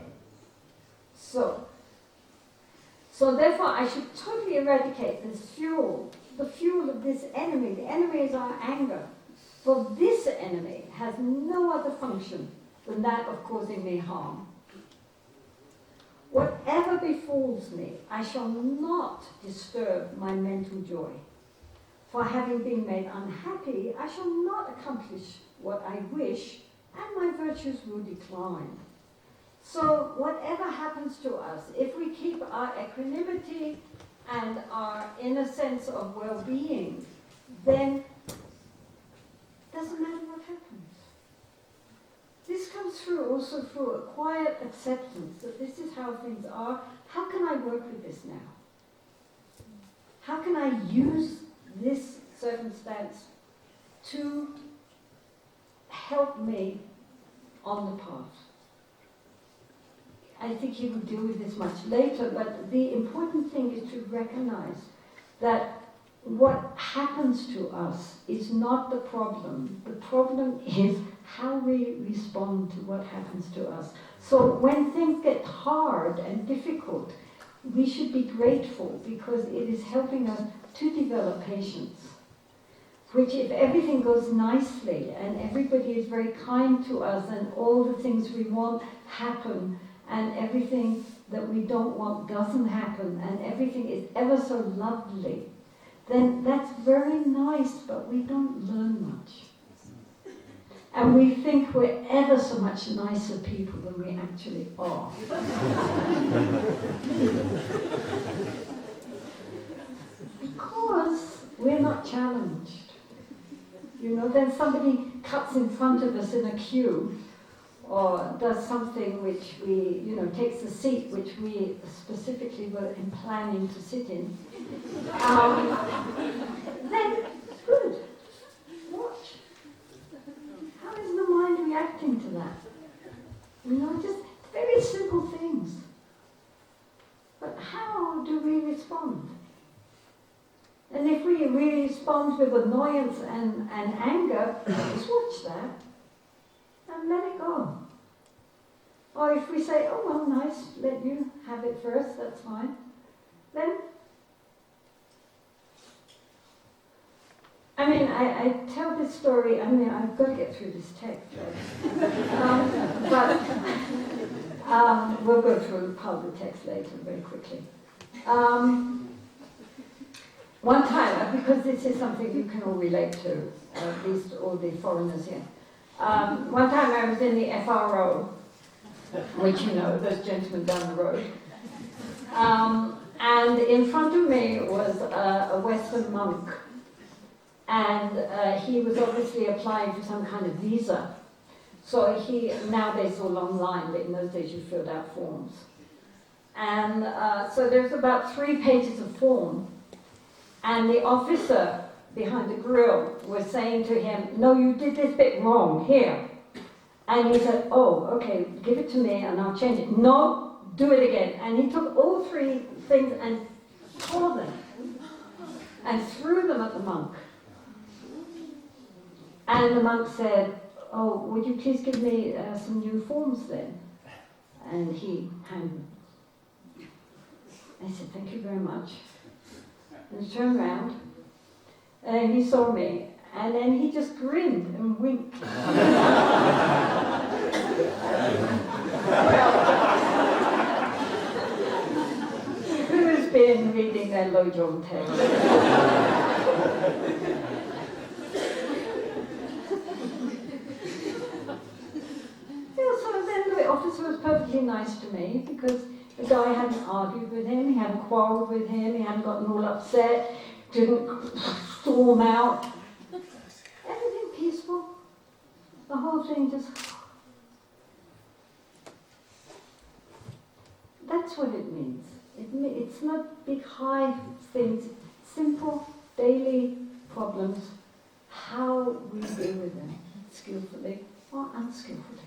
[SPEAKER 2] So therefore I should totally eradicate this fuel, the fuel of this enemy. The enemy is our anger. For this enemy has no other function than that of causing me harm. Whatever befalls me, I shall not disturb my mental joy. For having been made unhappy, I shall not accomplish what I wish, and my virtues will decline. So whatever happens to us, if we keep our equanimity and our inner sense of well-being, then it doesn't matter what happens. This comes through also through a quiet acceptance that this is how things are. How can I work with this now? How can I use this circumstance to help me on the path? I think he will deal with this much later, but the important thing is to recognize that what happens to us is not the problem. The problem is how we respond to what happens to us. So when things get hard and difficult, we should be grateful because it is helping us to develop patience. Which if everything goes nicely and everybody is very kind to us and all the things we want happen and everything that we don't want doesn't happen and everything is ever so lovely, then that's very nice, but we don't learn much. And we think we're ever so much nicer people than we actually are. Because we're not challenged. You know, then somebody cuts in front of us in a queue, or does something which we, you know, takes a seat which we specifically were planning to sit in. Then, good. Watch. How is the mind reacting to that? You know, just very simple things. But how do we respond? And if we really respond with annoyance and anger, just watch that and let it go. Or if we say, oh well, nice, let you have it first, that's fine. Then, I mean, I tell this story, I mean, I've got to get through this text, but we'll go through part of the text later very quickly. One time, because this is something you can all relate to, at least all the foreigners here. One time I was in the FRO, which you know, those gentlemen down the road. And in front of me was a Western monk. And he was obviously applying for some kind of visa. So nowadays it's all online, but in those days you filled out forms. And so there's about 3 pages of form. And the officer behind the grill was saying to him, no, you did this bit wrong, here. And he said, oh, okay, give it to me and I'll change it. No, do it again. And he took all 3 things and tore them and threw them at the monk. And the monk said, oh, would you please give me some new forms then? And he handed them. I said, thank you very much. And he turned around, and he saw me, and then he just grinned and winked. Who's been reading their Lojong text? So then the officer was perfectly nice to me, because the guy hadn't argued with him, he hadn't quarreled with him, he hadn't gotten all upset, didn't storm out. Everything peaceful. The whole thing just... That's what it means. It's not big, high things. Simple, daily problems. How we deal with them, skillfully or unskillfully.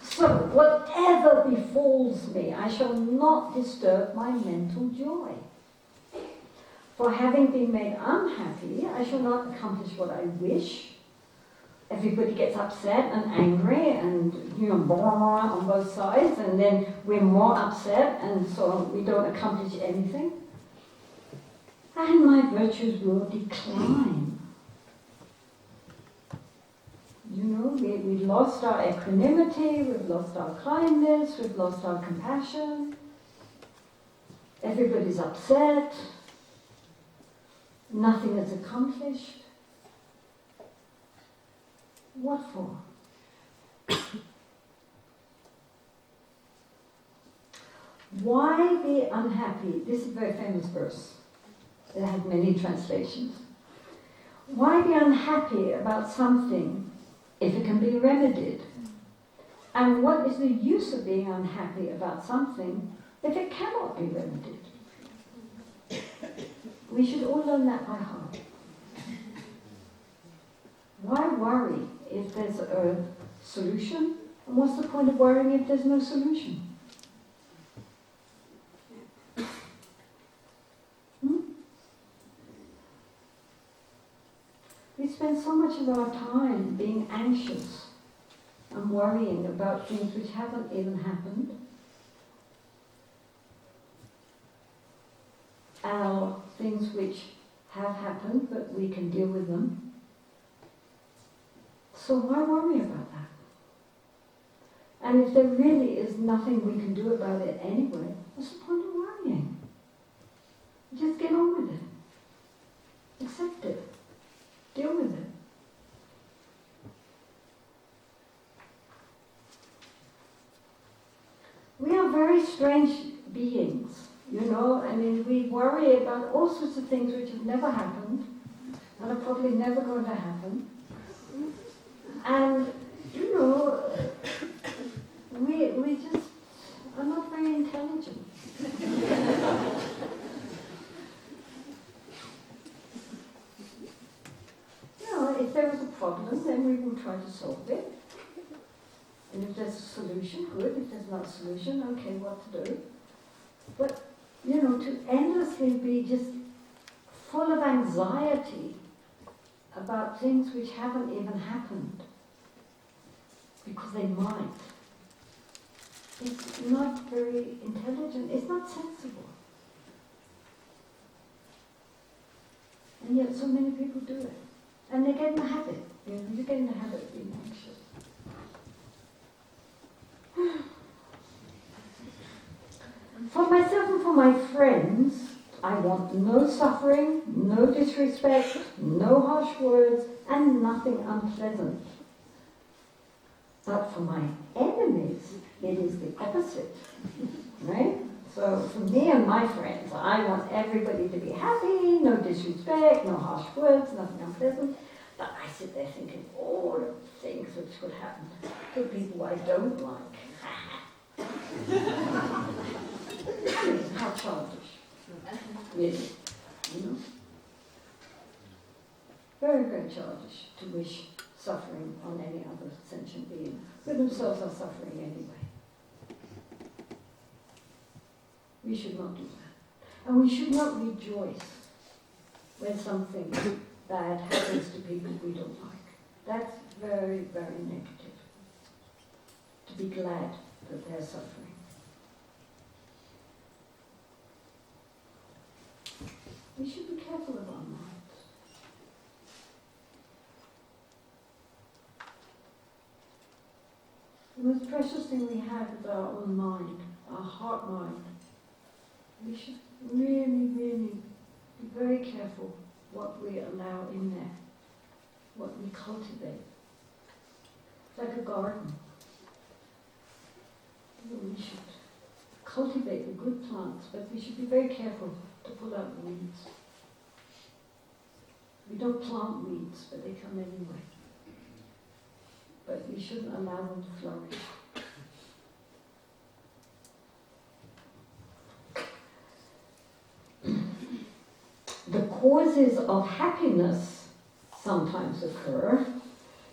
[SPEAKER 2] So, whatever befalls me, I shall not disturb my mental joy. For having been made unhappy, I shall not accomplish what I wish. Everybody gets upset and angry and, you know, blah, blah, blah, on both sides, and then we're more upset, and so we don't accomplish anything. And my virtues will decline. You know, we lost our equanimity, we've lost our kindness, we've lost our compassion. Everybody's upset. Nothing is accomplished. What for? Why be unhappy? This is a very famous verse. It has many translations. Why be unhappy about something if it can be remedied? And what is the use of being unhappy about something if it cannot be remedied? We should all learn that by heart. Why worry if there's a solution? And what's the point of worrying if there's no solution? We spend so much of our time being anxious and worrying about things which haven't even happened. Our things which have happened, but we can deal with them. So why worry about that? And if there really is nothing we can do about it anyway, what's the point of worrying? Just get on with it. Accept it. Deal with it. We are very strange beings, you know. I mean, we worry about all sorts of things which have never happened and are probably never going to happen. And, you know, we just are not very intelligent. You know, if there is a problem, then we will try to solve it. And if there's a solution, good. If there's not a solution, okay, what to do. But, you know, to endlessly be just full of anxiety about things which haven't even happened, because they might, it's not very intelligent, it's not sensible. And yet so many people do it. And they get in the habit, you know, you get in the habit of being anxious. For myself and for my friends, I want no suffering, no disrespect, no harsh words, and nothing unpleasant. But for my enemies, it is the opposite, right? So for me and my friends, I want everybody to be happy, no disrespect, no harsh words, nothing unpleasant. But I sit there thinking all of the things which could happen to people I don't like. How childish. Really, you know? Very, very childish to wish suffering on any other sentient being, who themselves are suffering anyway. We should not do that. And we should not rejoice when something bad happens to people we don't like. That's very, very negative. To be glad that they're suffering. We should be careful of our minds. The most precious thing we have is our own mind, our heart mind. We should really, really be very careful what we allow in there, what we cultivate. It's like a garden. We should cultivate the good plants, but we should be very careful to pull out the weeds. We don't plant weeds, but they come anyway. But we shouldn't allow them to flourish. The causes of happiness sometimes occur,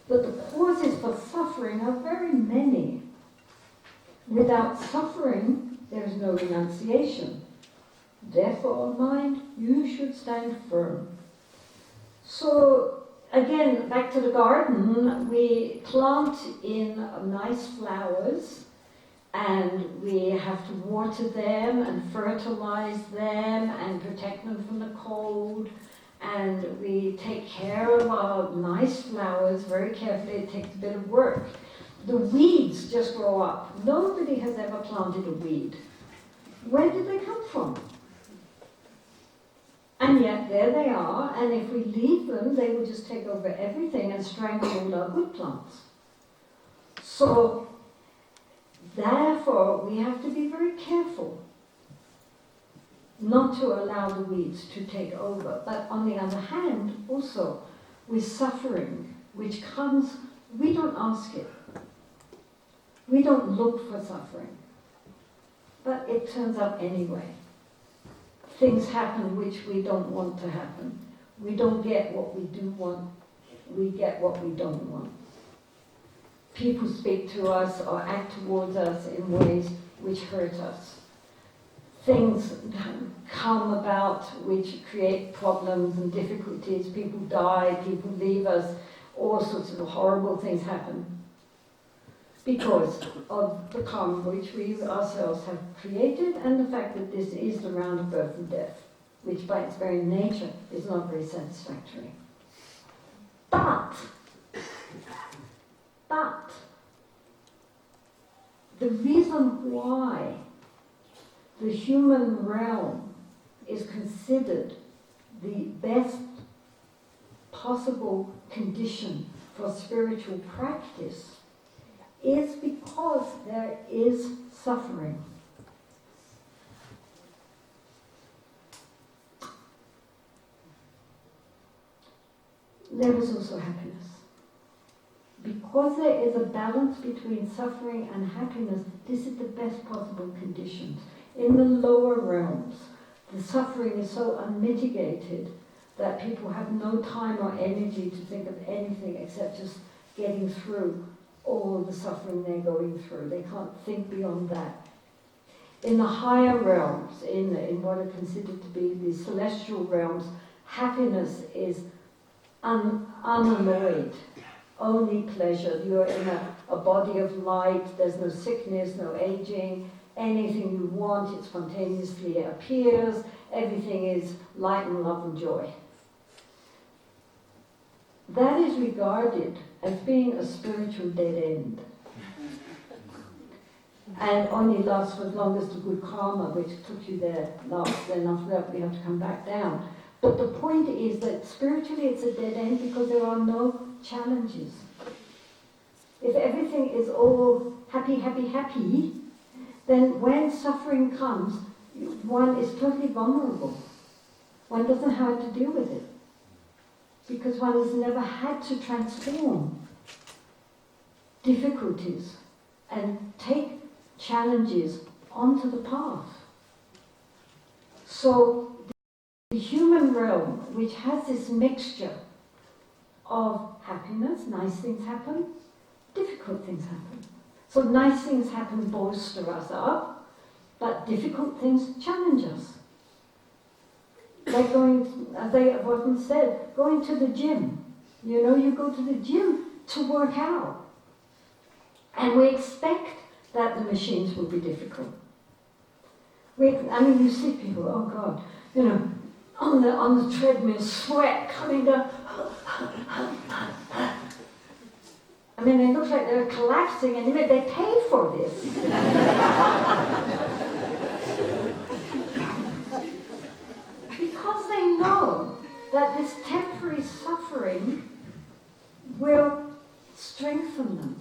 [SPEAKER 2] but the causes for suffering are very many. Without suffering, there is no renunciation. Therefore, mind, you should stand firm. So, again, back to the garden, we plant in nice flowers, and we have to water them and fertilize them and protect them from the cold, and we take care of our nice flowers very carefully. It takes a bit of work. The weeds just grow up. Nobody has ever planted a weed. Where did they come from? And yet there they are, and if we leave them, they will just take over everything and strangle all our good plants. So, therefore, we have to be very careful not to allow the weeds to take over. But on the other hand, also, with suffering, which comes, we don't ask it. We don't look for suffering. But it turns up anyway. Things happen which we don't want to happen. We don't get what we do want. We get what we don't want. People speak to us or act towards us in ways which hurt us. Things come about which create problems and difficulties. People die, people leave us, all sorts of horrible things happen because of the karma which we ourselves have created, and the fact that this is the round of birth and death, which by its very nature is not very satisfactory. But the reason why the human realm is considered the best possible condition for spiritual practice is because there is suffering. There is also happiness. Because there is a balance between suffering and happiness, this is the best possible conditions. In the lower realms, the suffering is so unmitigated that people have no time or energy to think of anything except just getting through all the suffering they're going through. They can't think beyond that. In the higher realms, in what are considered to be the celestial realms, happiness is unalloyed, only pleasure. You're in a body of light, there's no sickness, no aging, anything you want, it spontaneously appears, everything is light and love and joy. That is regarded as being a spiritual dead end. And only lasts for as long as the good karma, which took you there lasts, then after that we have to come back down. But the point is that spiritually it's a dead end because there are no challenges. If everything is all happy, happy, happy, then when suffering comes, one is totally vulnerable. One doesn't know how to deal with it. Because one has never had to transform difficulties and take challenges onto the path. So the human realm, which has this mixture of happiness, nice things happen, difficult things happen. So nice things happen, bolster us up, but difficult things challenge us. Like going, as I have often said, going to the gym. You know, you go to the gym to work out. And we expect that the machines will be difficult. You see people, oh God, you know, on the treadmill, sweat coming down. I mean, they look like they're collapsing, and they pay for this. Because they know that this temporary suffering will strengthen them.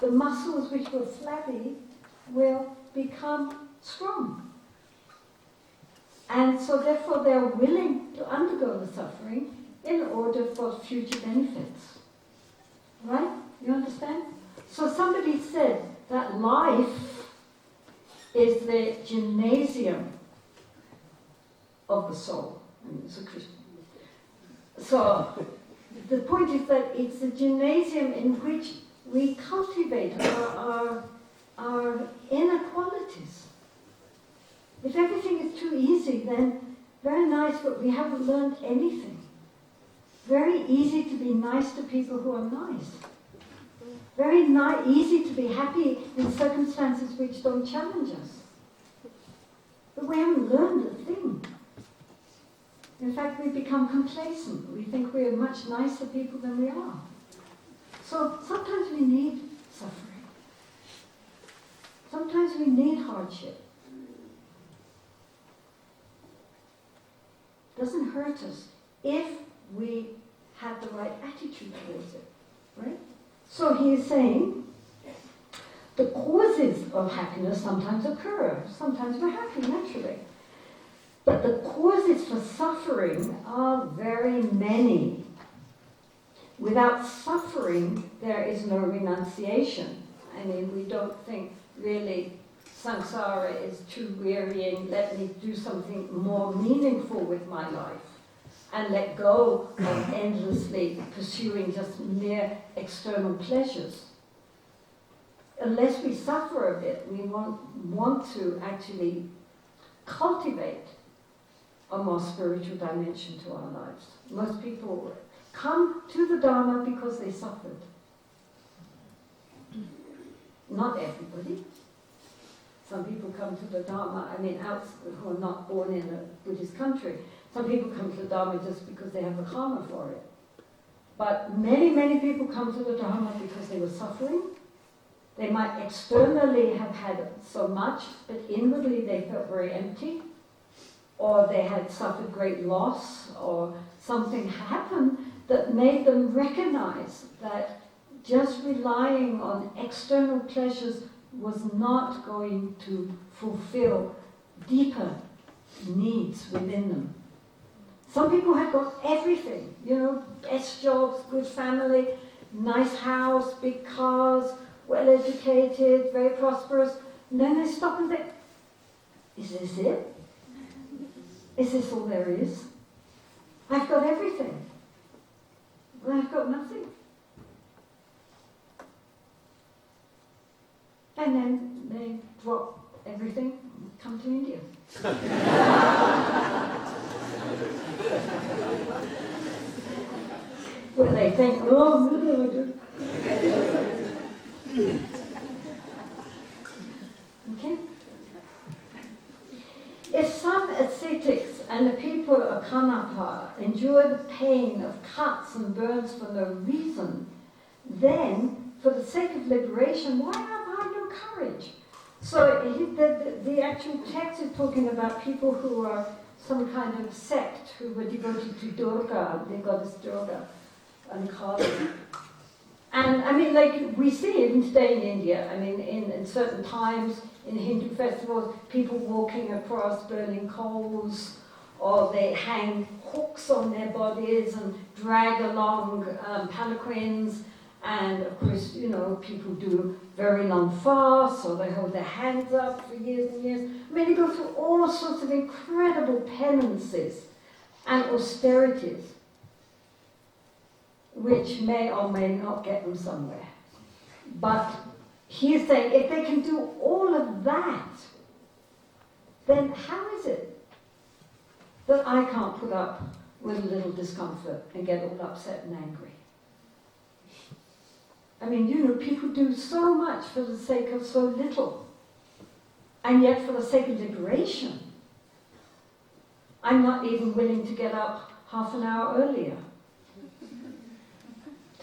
[SPEAKER 2] The muscles which were flabby will become strong. And so therefore they're willing to undergo the suffering in order for future benefits. Right? You understand? So somebody said that life is the gymnasium of the soul. And it's a Christian. So the point is that it's a gymnasium in which we cultivate our inner qualities. If everything is too easy, then very nice, but we haven't learned anything. Very easy to be nice to people who are nice. Very easy to be happy in circumstances which don't challenge us. But we haven't learned a thing. In fact, we become complacent. We think we are much nicer people than we are. So sometimes we need suffering. Sometimes we need hardship. It doesn't hurt us if we have the right attitude towards it. Right? So he is saying the causes of happiness sometimes occur. Sometimes we're happy naturally. But the causes for suffering are very many. Without suffering, there is no renunciation. I mean, we don't think really samsara is too wearying, let me do something more meaningful with my life and let go of endlessly pursuing just mere external pleasures. Unless we suffer a bit, we won't want to actually cultivate a more spiritual dimension to our lives. Most people come to the Dharma because they suffered. Not everybody. Some people come to the Dharma, who are not born in a Buddhist country. Some people come to the Dharma just because they have the karma for it. But many, many people come to the Dharma because they were suffering They might externally have had so much, but inwardly they felt very empty, or they had suffered great loss, or something happened that made them recognize that just relying on external pleasures was not going to fulfill deeper needs within them. Some people have got everything, best jobs, good family, nice house, big cars, well-educated, very prosperous. And then they stop and think, is this it? Is this all there is? I've got everything. Well, I've got nothing. And then they drop everything and come to India. Where they think, oh, okay. If some ascetics and the people of Kanapa endure the pain of cuts and burns for no reason, then, for the sake of liberation, why have I no courage? So the actual text is talking about people who are some kind of sect who were devoted to Durga, the goddess Durga, and Kali. And I mean, like we see even today in India, I mean, in certain times, in Hindu festivals, people walking across burning coals, or they hang hooks on their bodies and drag along palanquins. And of course, people do very long fasts, or they hold their hands up for years and years. I mean, they go through all sorts of incredible penances and austerities, which may or may not get them somewhere. But he's saying, if they can do all of that, then how is it that I can't put up with a little discomfort and get all upset and angry? I mean, people do so much for the sake of so little. And yet for the sake of liberation, I'm not even willing to get up half an hour earlier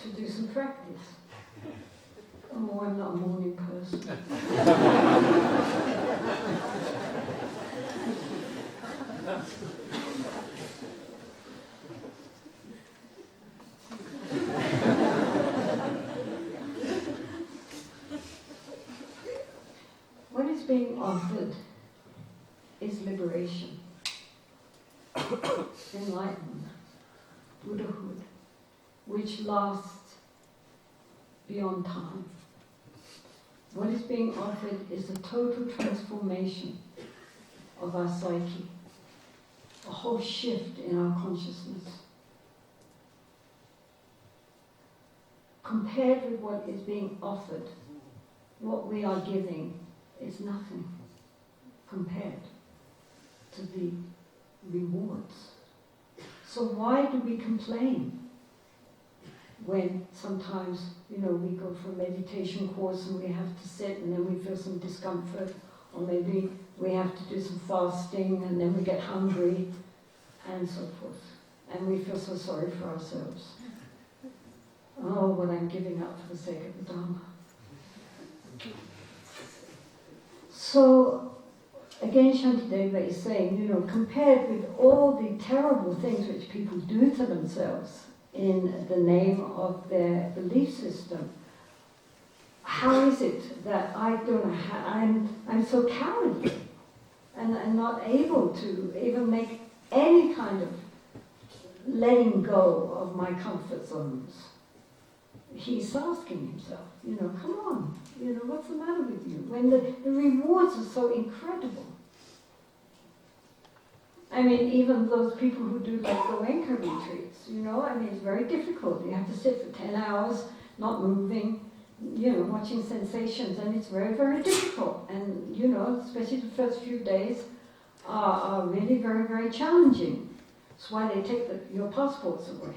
[SPEAKER 2] to do some practice. Oh, I'm not a morning person. What is being offered is liberation, enlightenment, Buddhahood, which lasts beyond time. What is being offered is a total transformation of our psyche, a whole shift in our consciousness. Compared with what is being offered, what we are giving is nothing compared to the rewards. So why do we complain when sometimes, we go for a meditation course and we have to sit and then we feel some discomfort, or maybe we have to do some fasting and then we get hungry and so forth, and we feel so sorry for ourselves. Oh, what I'm giving up for the sake of the Dharma. So, again, Shantideva is saying, compared with all the terrible things which people do to themselves in the name of their belief system, how is it that I'm so cowardly and not able to even make any kind of letting go of my comfort zones? He's asking himself, come on, what's the matter with you? When the rewards are so incredible. I mean, even those people who do like Goenka retreats, it's very difficult. You have to sit for 10 hours, not moving, watching sensations, and it's very, very difficult. And, especially the first few days are really very, very challenging. That's why they take your passports away.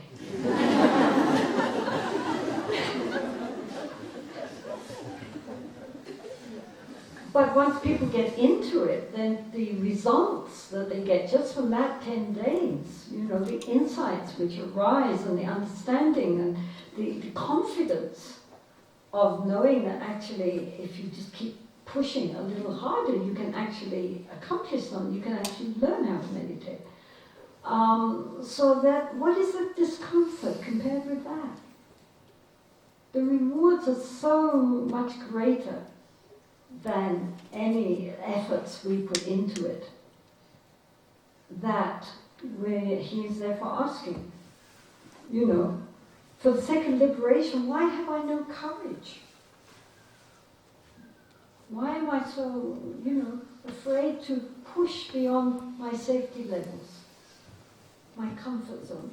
[SPEAKER 2] But once people get into it, then the results that they get just from that 10 days, the insights which arise and the understanding and the confidence of knowing that actually if you just keep pushing a little harder, you can actually accomplish something, you can actually learn how to meditate. So that, what is the discomfort compared with that? The rewards are so much greater than any efforts we put into it, that he is therefore asking, for the sake of liberation, why have I no courage? Why am I so, afraid to push beyond my safety levels, my comfort zone?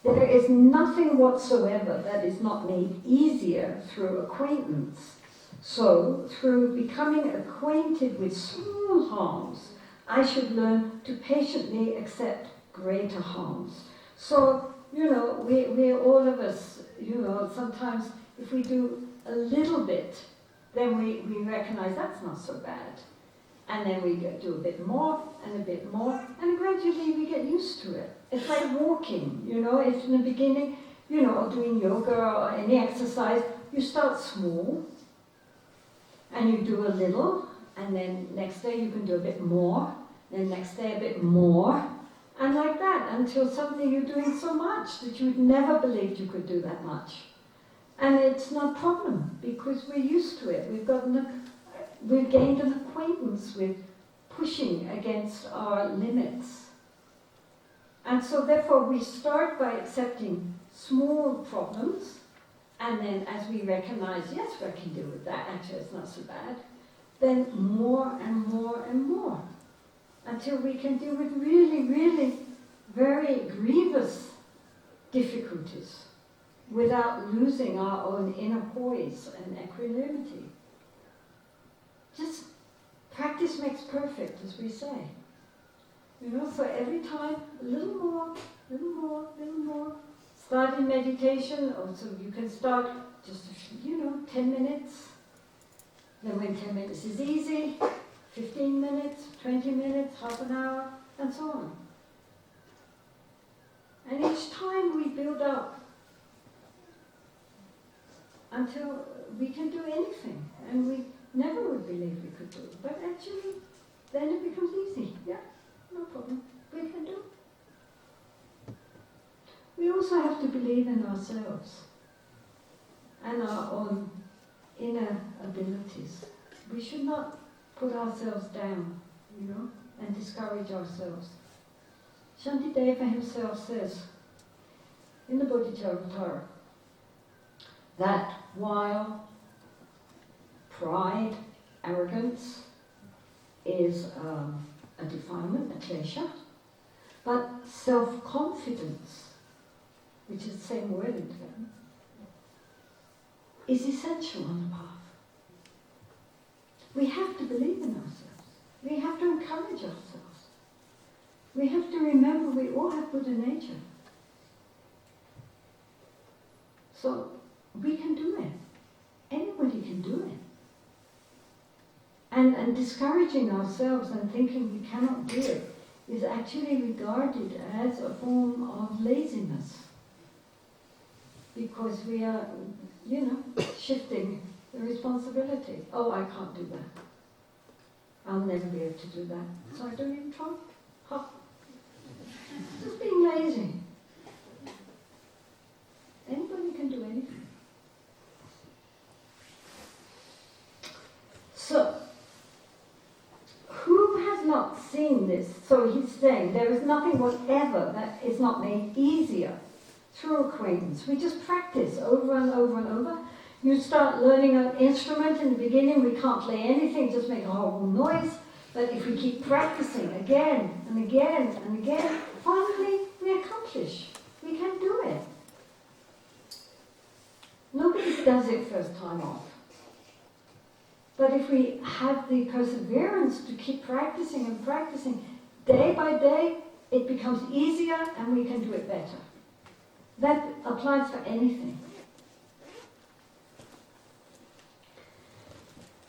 [SPEAKER 2] There is nothing whatsoever that is not made easier through acquaintance. So, through becoming acquainted with small harms, I should learn to patiently accept greater harms. So, we all of us, sometimes if we do a little bit, then we recognize that's not so bad. And then we do a bit more, and gradually we get used to it. It's like walking, if in the beginning, or doing yoga or any exercise, you start small, and you do a little, and then next day you can do a bit more, then next day a bit more, and like that, until suddenly you're doing so much that you'd never believed you could do that much. And it's no problem, because we're used to it. We've gained an acquaintance with pushing against our limits. And so therefore we start by accepting small problems, and then as we recognize, yes, I can deal with that, actually it's not so bad, then more and more and more, until we can deal with really, really very grievous difficulties without losing our own inner poise and equanimity. Just practice makes perfect, as we say. So every time, a little more, little more, little more. Start in meditation, or so you can start just, 10 minutes. Then when 10 minutes is easy, 15 minutes, 20 minutes, half an hour, and so on. And each time we build up until we can do anything, and we never would believe we could do it. But actually, then it becomes easy. Yeah, no problem. We can do it. We also have to believe in ourselves and our own inner abilities. We should not put ourselves down, and discourage ourselves. Shantideva himself says in the Bodhisattva that while pride, arrogance is a defilement, a klesha, but self-confidence, which is the same word in Tibetan, is essential on the path. We have to believe in ourselves. We have to encourage ourselves. We have to remember we all have Buddha nature. So we can do it. Anybody can do it. And discouraging ourselves and thinking we cannot do it is actually regarded as a form of laziness. Because we are, shifting the responsibility. Oh, I can't do that. I'll never be able to do that. So I don't even try. Just being lazy. Anybody can do anything. So, who has not seen this? So he's saying there is nothing whatever that is not made easier through acquaintance. We just practice over and over and over. You start learning an instrument in the beginning, we can't play anything, just make a horrible noise. But if we keep practicing again and again and again, finally we accomplish. We can do it. Nobody does it first time off. But if we have the perseverance to keep practicing and practicing, day by day, it becomes easier and we can do it better. That applies for anything.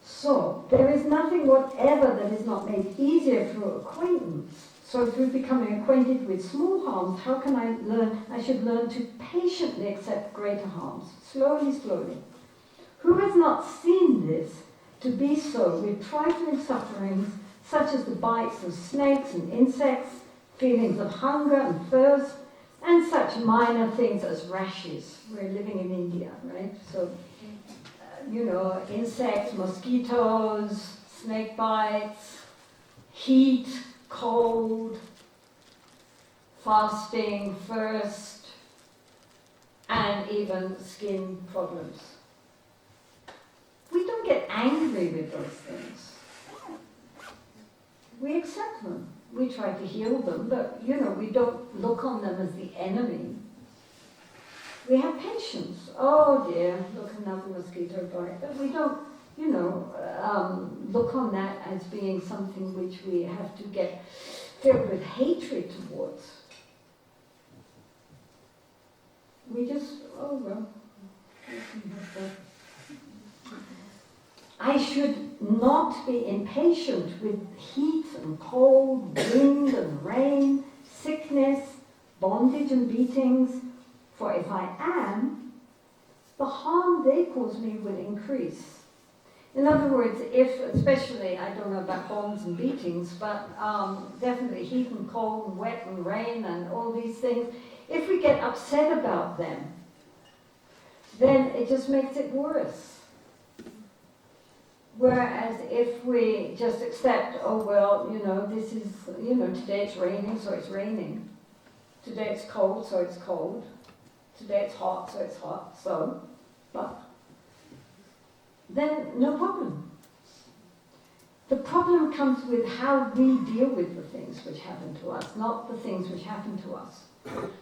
[SPEAKER 2] So, there is nothing whatever that is not made easier through acquaintance. So through becoming acquainted with small harms, how can I learn? I should learn to patiently accept greater harms, slowly, slowly. Who has not seen this to be so with trifling sufferings such as the bites of snakes and insects, feelings of hunger and thirst, and such minor things as rashes? We're living in India, right? So, insects, mosquitoes, snake bites, heat, cold, fasting, thirst, and even skin problems. We don't get angry with those things. We accept them. We try to heal them, but, we don't look on them as the enemy. We have patience. Oh dear, look, another mosquito bite. But we don't, look on that as being something which we have to get filled with hatred towards. We just, I should not be impatient with heat and cold, wind and rain, sickness, bondage and beatings, for if I am, the harm they cause me will increase. In other words, especially, I don't know about bonds and beatings, but definitely heat and cold and wet and rain and all these things, if we get upset about them, then it just makes it worse. Whereas if we just accept, this is, today it's raining, so it's raining. Today it's cold, so it's cold. Today it's hot, so it's hot. But then no problem. The problem comes with how we deal with the things which happen to us, not the things which happen to us.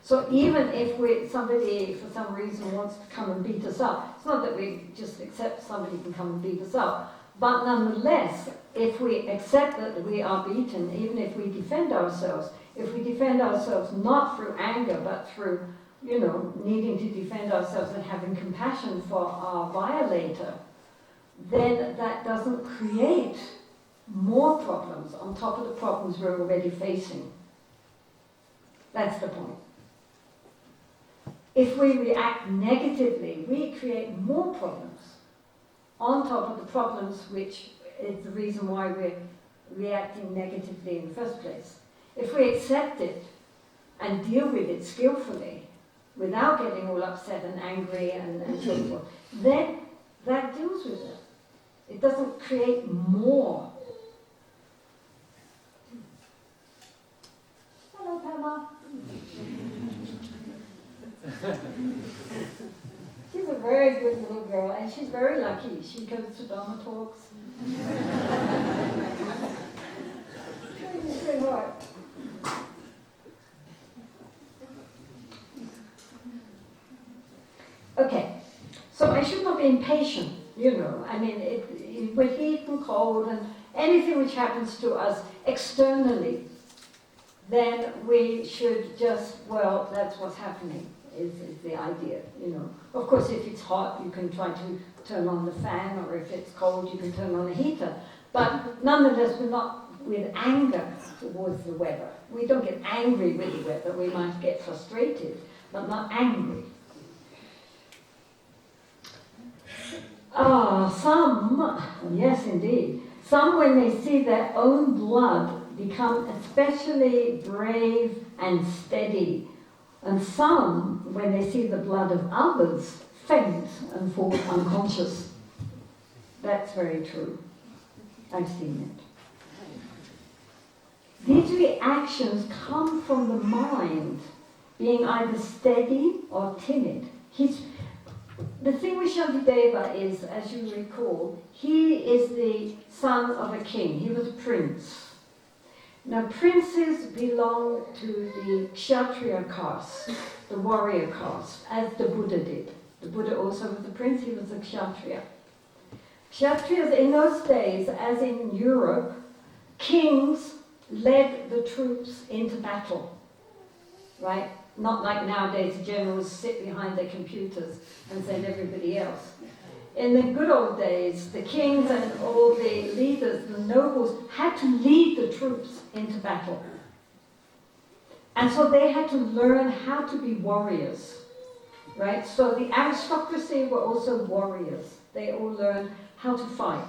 [SPEAKER 2] So even if somebody for some reason wants to come and beat us up, it's not that we just accept somebody can come and beat us up. But nonetheless, if we accept that we are beaten, even if we defend ourselves, if we defend ourselves not through anger, but through, needing to defend ourselves and having compassion for our violator, then that doesn't create more problems on top of the problems we're already facing. That's the point. If we react negatively, we create more problems on top of the problems which is the reason why we're reacting negatively in the first place. If we accept it and deal with it skillfully, without getting all upset and angry and so forth, then that deals with it. It doesn't create more. Hello, Pema. She's a very good little girl, and she's very lucky. She goes to Dharma talks. She's very hard. Okay, so I should not be impatient, with heat and cold and anything which happens to us externally, then we should just, that's what's happening, is the idea, Of course, if it's hot, you can try to turn on the fan, or if it's cold, you can turn on the heater. But nonetheless, we're not with anger towards the weather. We don't get angry with the weather. We might get frustrated, but not angry. Yes indeed, some when they see their own blood become especially brave and steady, and some when they see the blood of others faint and fall unconscious. That's very true. I've seen it. These reactions come from the mind being either steady or timid. The thing with Shantideva is, as you recall, he is the son of a king. He was a prince. Now, princes belong to the Kshatriya caste, the warrior caste, as the Buddha did. The Buddha also was a prince, he was a Kshatriya. Kshatriyas in those days, as in Europe, kings led the troops into battle, right? Not like nowadays, generals sit behind their computers and send everybody else. In the good old days, the kings and all the leaders, the nobles, had to lead the troops into battle. And so they had to learn how to be warriors, right? So the aristocracy were also warriors. They all learned how to fight.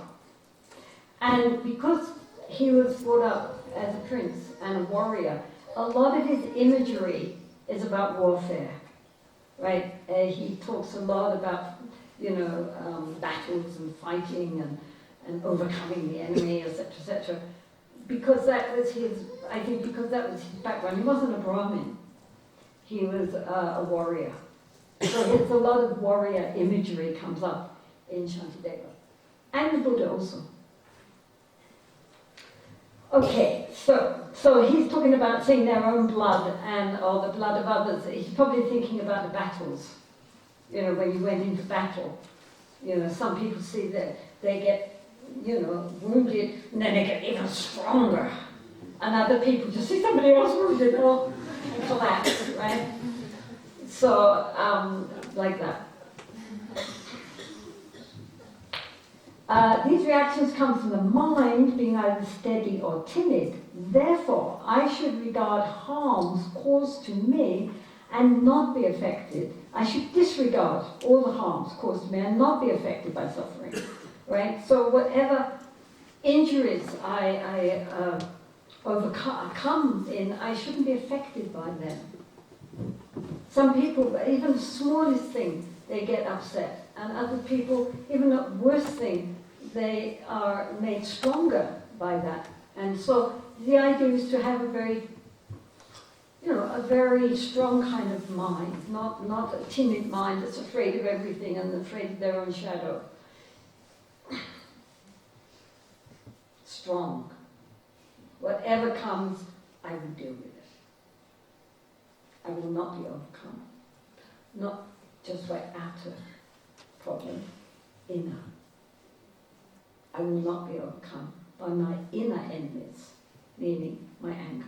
[SPEAKER 2] And because he was brought up as a prince and a warrior, a lot of his imagery is about warfare, right? He talks a lot about, battles and fighting and overcoming the enemy, etc., etc. Because that was his background. He wasn't a Brahmin. He was a warrior. So a lot of warrior imagery comes up in Shantideva. And the Buddha also. Okay, so he's talking about seeing their own blood or the blood of others. He's probably thinking about the battles. When you went into battle. Some people see that they get, wounded, and then they get even stronger. And other people just see somebody else wounded and collapse, right? So, like that. These reactions come from the mind being either steady or timid. Therefore, I should regard harms caused to me and not be affected. I should disregard all the harms caused to me and not be affected by suffering. Right? So whatever injuries I overcome in, I shouldn't be affected by them. Some people, even the smallest thing, they get upset. And other people, even the worst thing, they are made stronger by that. And so the idea is to have a very strong kind of mind, not a timid mind that's afraid of everything and afraid of their own shadow. Strong. Whatever comes, I will deal with it. I will not be overcome. Not just by outer problem, inner. I will not be overcome by my inner enemies, meaning my anger.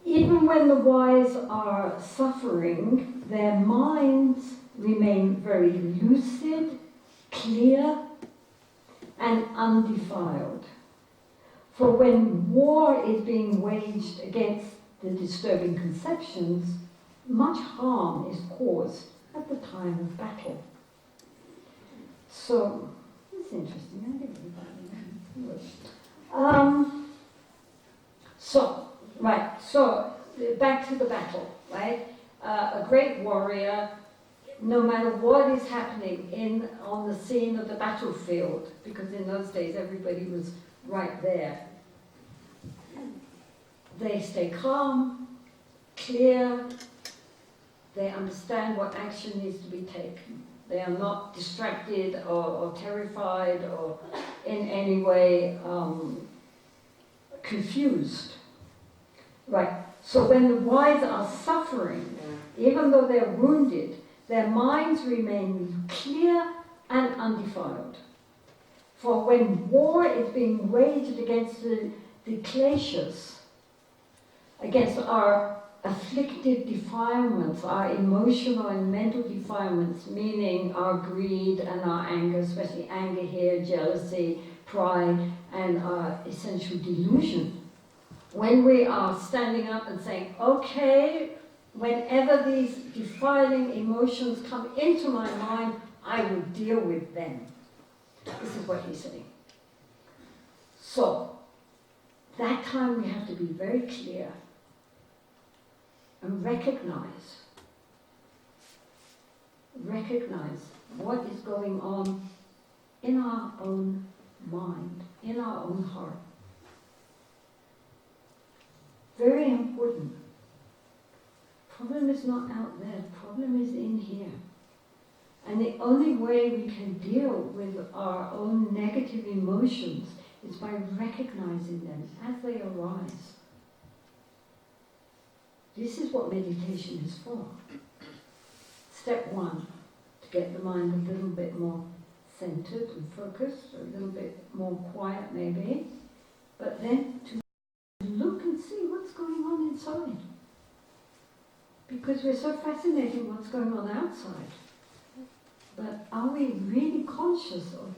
[SPEAKER 2] Even when the wise are suffering, their minds remain very lucid, clear, and undefiled. For when war is being waged against the disturbing conceptions, much harm is caused at the time of battle. So, that's interesting. I didn't read that. So back to the battle, right? A great warrior, no matter what is happening on the scene of the battlefield, because in those days everybody was right there, they stay calm, clear, they understand what action needs to be taken. They are not distracted or terrified or in any way confused. Right. So when the wise are suffering, even though they're wounded, their minds remain clear and undefiled. For when war is being waged against the kleshas, against our afflicted defilements, our emotional and mental defilements, meaning our greed and our anger, especially anger here, jealousy, pride, and our essential delusion. When we are standing up and saying, okay, whenever these defiling emotions come into my mind, I will deal with them. This is what he's saying. So, that time we have to be very clear and recognize what is going on in our own mind, in our own heart. Very important. Problem is not out there, problem is in here. And the only way we can deal with our own negative emotions is by recognizing them as they arise. This is what meditation is for. Step one, to get the mind a little bit more centered and focused, a little bit more quiet maybe, but then to look and see what's going on inside. Because we're so fascinated what's going on outside. But are we really conscious of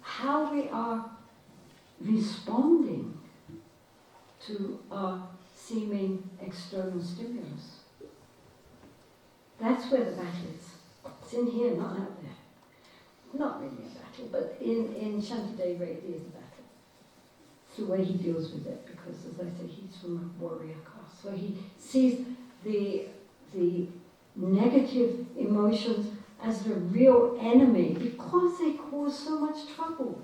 [SPEAKER 2] how we are responding to our seeming external stimulus. That's where the battle is. It's in here, not out there. Not really a battle, but in Shantideva it is a battle. It's the way he deals with it, because as I say, he's from a warrior caste. So he sees the negative emotions as the real enemy because they cause so much trouble.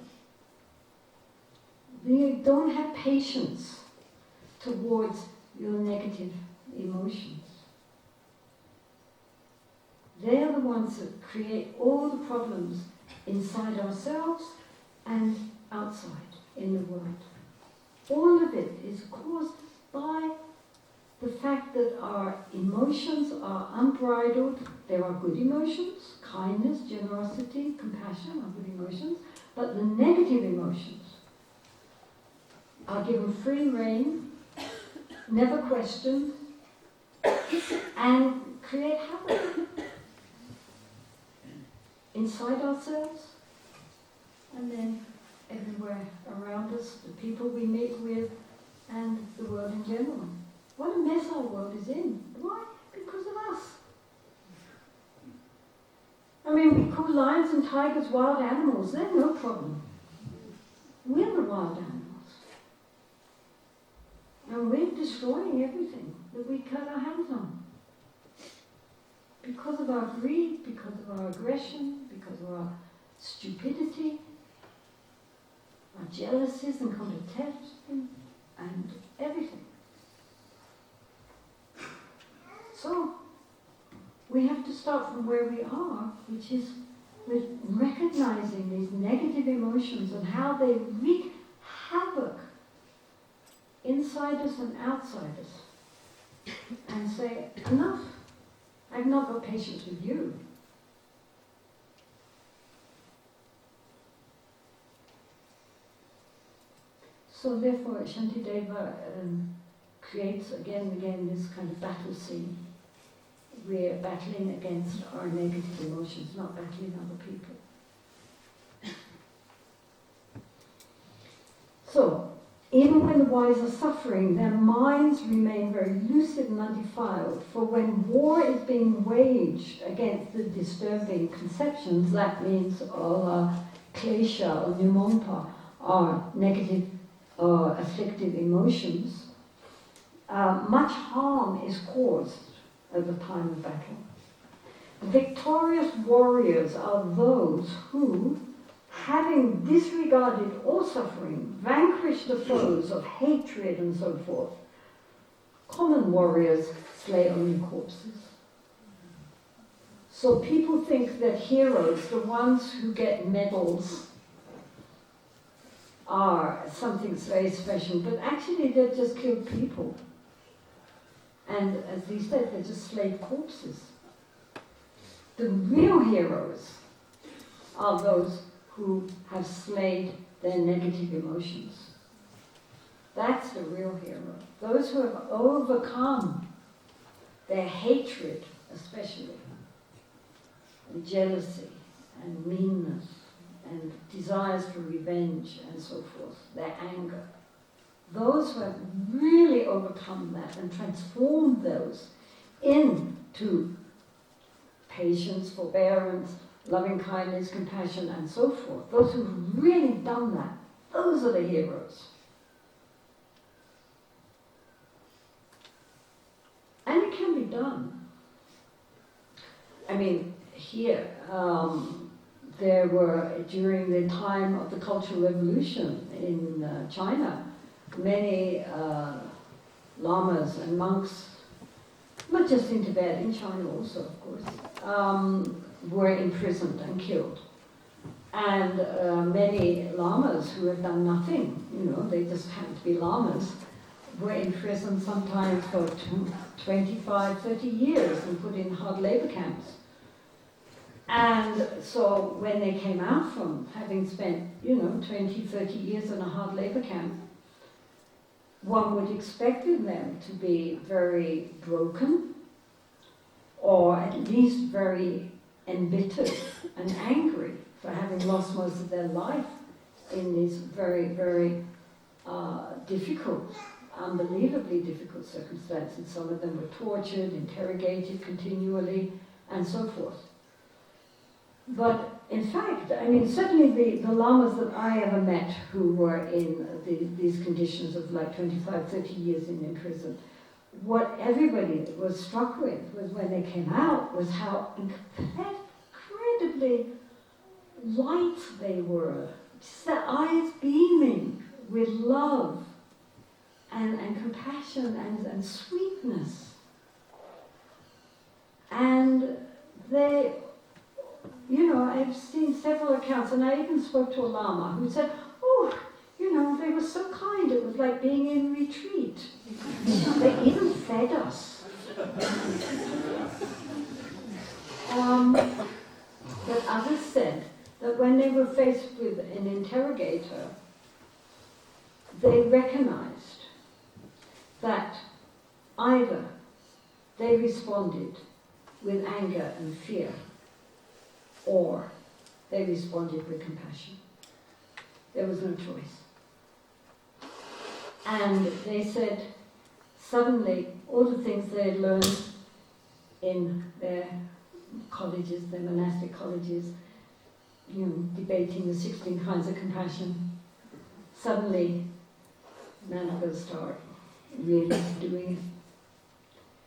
[SPEAKER 2] You don't have patience towards your negative emotions. They are the ones that create all the problems inside ourselves and outside in the world. All of it is caused by the fact that our emotions are unbridled. There are good emotions, kindness, generosity, compassion are good emotions, but the negative emotions are given free rein, never questioned, and create havoc inside ourselves and then everywhere around us, the people we meet with, and the world in general. What a mess our world is in. Why? Because of us. I mean, we call lions and tigers wild animals. They're no problem. We're the wild animals. And we're destroying everything that we cut our hands on. Because of our greed, because of our aggression, because of our stupidity, our jealousies and competition, and everything. So, we have to start from where we are, which is with recognizing these negative emotions and how they wreak havoc inside us and outside us. And say, enough. I've not got patience with you. So therefore, Shantideva creates again and again this kind of battle scene. We're battling against our negative emotions, not battling other people. So, even when the wise are suffering, their minds remain very lucid and undefiled, for when war is being waged against the disturbing conceptions, that means all our klesha or numompa, our negative or afflictive emotions, much harm is caused at the time of battle. The victorious warriors are those who, having disregarded all suffering, vanquish the foes of hatred and so forth. Common warriors slay only corpses. So people think that heroes, the ones who get medals, are something very special, but actually they've just killed people. And as he said, they just slayed corpses. The real heroes are those who have slayed their negative emotions. That's the real hero. Those who have overcome their hatred, especially, and jealousy, and meanness, and desires for revenge, and so forth, their anger. Those who have really overcome that and transformed those into patience, forbearance, loving kindness, compassion, and so forth. Those who've really done that, those are the heroes. And it can be done. I mean, here, there were, during the time of the Cultural Revolution in China, many lamas and monks, not just in Tibet, in China also, of course, were imprisoned and killed. And many lamas who have done nothing, they just happen to be lamas, were imprisoned sometimes for 25, 30 years and put in hard labor camps. And so when they came out from having spent, 20, 30 years in a hard labor camp, one would expect them to be very broken, or at least very embittered and angry for having lost most of their life in these very, very difficult, unbelievably difficult circumstances. Some of them were tortured, interrogated continually, and so forth. But in fact, I mean, certainly the lamas that I ever met who were in these conditions of like 25, 30 years in prison, what everybody was struck with was when they came out was how incredibly light they were, just their eyes beaming with love and compassion and sweetness. And they, you know, I've seen several accounts, and I even spoke to a lama who said, oh, you know, they were so kind, it was like being in retreat. They even fed us. But others said that when they were faced with an interrogator, they recognized that either they responded with anger and fear, or they responded with compassion. There was no choice. And they said suddenly all the things they had learned in their colleges, their monastic colleges, you know, debating the 16 kinds of compassion, suddenly none of those start really doing it.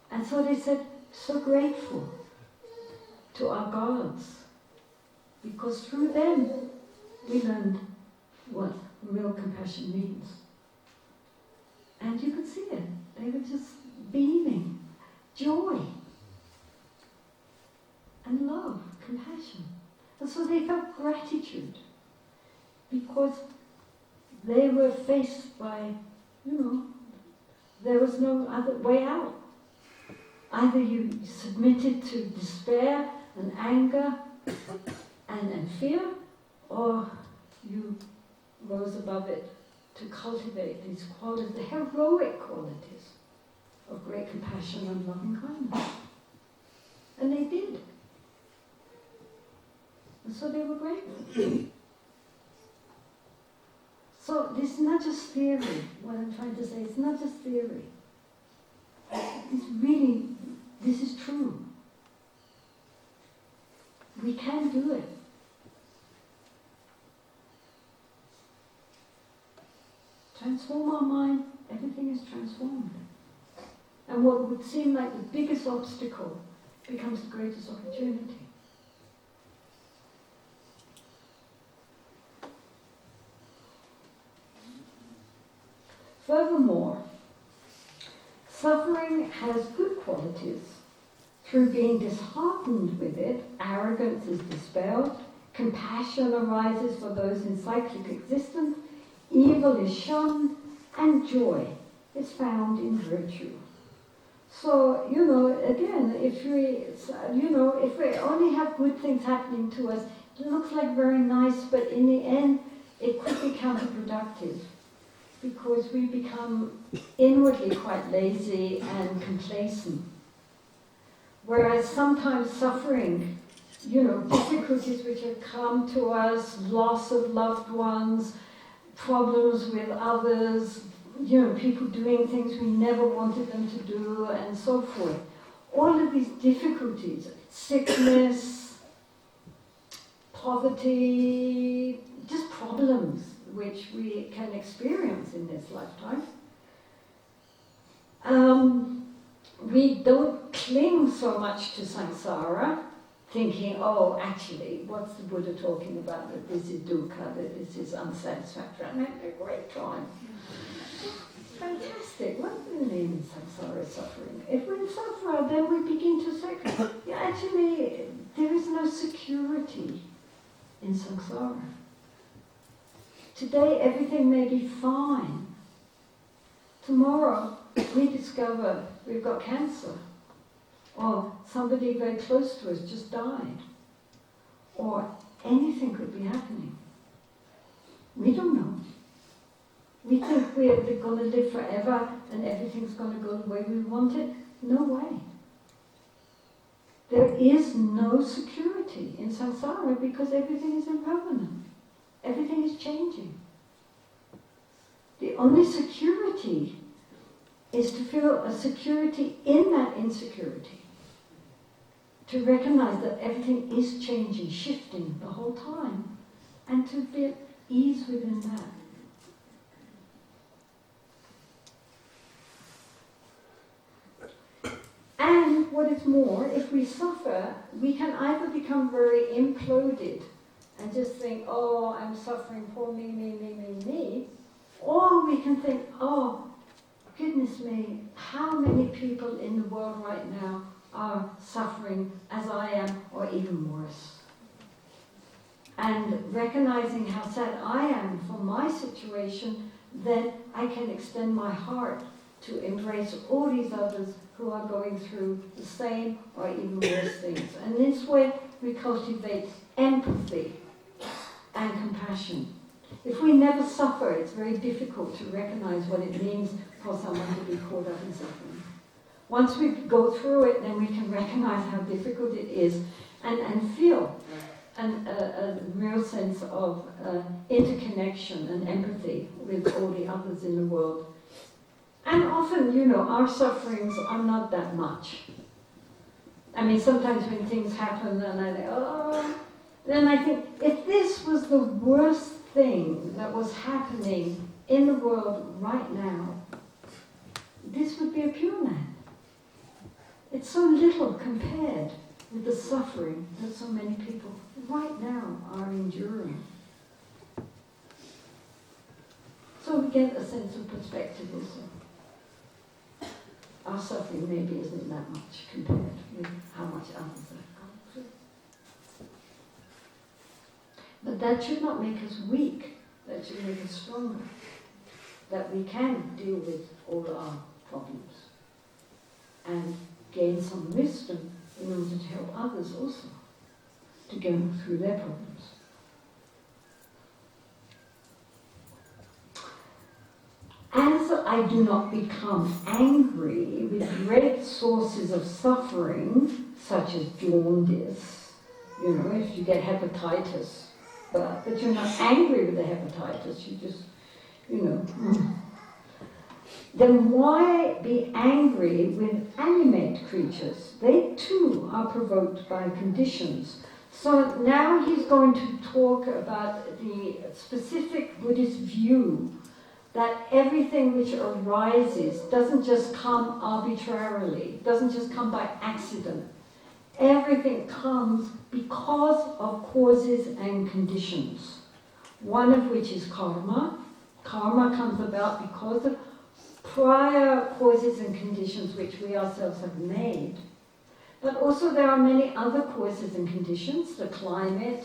[SPEAKER 2] And so they said, so grateful to our gods, because through them we learned what real compassion means. And you could see it. They were just beaming. Joy. And love. Compassion. And so they felt gratitude. Because they were faced by, you know, there was no other way out. Either you submitted to despair and anger and fear, or you rose above it to cultivate these qualities, the heroic qualities of great compassion and loving kindness. And they did. And so they were grateful. So this is not just theory. What I'm trying to say, it's not just theory. It's really, this is true. We can do it. Transform our mind, everything is transformed. And what would seem like the biggest obstacle becomes the greatest opportunity. Furthermore, suffering has good qualities. Through being disheartened with it, arrogance is dispelled, compassion arises for those in cyclic existence, evil is shunned, and joy is found in virtue. So, you know, again, if we only have good things happening to us, it looks like very nice, but in the end, it could be counterproductive, because we become inwardly quite lazy and complacent. Whereas sometimes suffering, you know, difficulties which have come to us, loss of loved ones, problems with others, you know, people doing things we never wanted them to do, and so forth. All of these difficulties, sickness, poverty, just problems which we can experience in this lifetime. We don't cling so much to samsara, thinking, oh, actually, what's the Buddha talking about? That this is dukkha, that this is unsatisfactory. I'm having a great time. Fantastic. What do we mean samsara is suffering? If we're in samsara, then we begin to say, yeah, actually, there is no security in samsara. Today, everything may be fine. Tomorrow, we discover we've got cancer. Or somebody very close to us just died. Or anything could be happening. We don't know. We think we're going to live forever and everything's going to go the way we want it. No way. There is no security in samsara because everything is impermanent. everything is changing. The only security is to feel a security in that insecurity. To recognize that everything is changing, shifting the whole time, and to be at ease within that. And what is more, if we suffer, we can either become very imploded and just think, oh, I'm suffering, poor me, or we can think, oh, goodness me, how many people in the world right now are suffering as I am, or even worse. And recognizing how sad I am for my situation, then I can extend my heart to embrace all these others who are going through the same or even worse things. And this way we cultivate empathy and compassion. If we never suffer, it's very difficult to recognize what it means for someone to be caught up in suffering. Once we go through it, then we can recognize how difficult it is and feel a real sense of interconnection and empathy with all the others in the world. And often, our sufferings are not that much. I mean, sometimes when things happen and I think, oh, then I think, if this was the worst thing that was happening in the world right now, this would be a pure land. It's so little compared with the suffering that so many people right now are enduring. So we get a sense of perspective also. Our suffering maybe isn't that much compared with how much others are going through. But that should not make us weak. That should make us stronger. That we can deal with all our problems and gain some wisdom in order to help others also to go through their problems. As I do not become angry with great sources of suffering, such as jaundice, if you get hepatitis, but you're not angry with the hepatitis, you just, then why be angry with animate creatures? They too are provoked by conditions. So now he's going to talk about the specific Buddhist view that everything which arises doesn't just come arbitrarily, doesn't just come by accident. Everything comes because of causes and conditions, one of which is karma. Karma comes about because of prior causes and conditions which we ourselves have made. But also there are many other causes and conditions, the climate,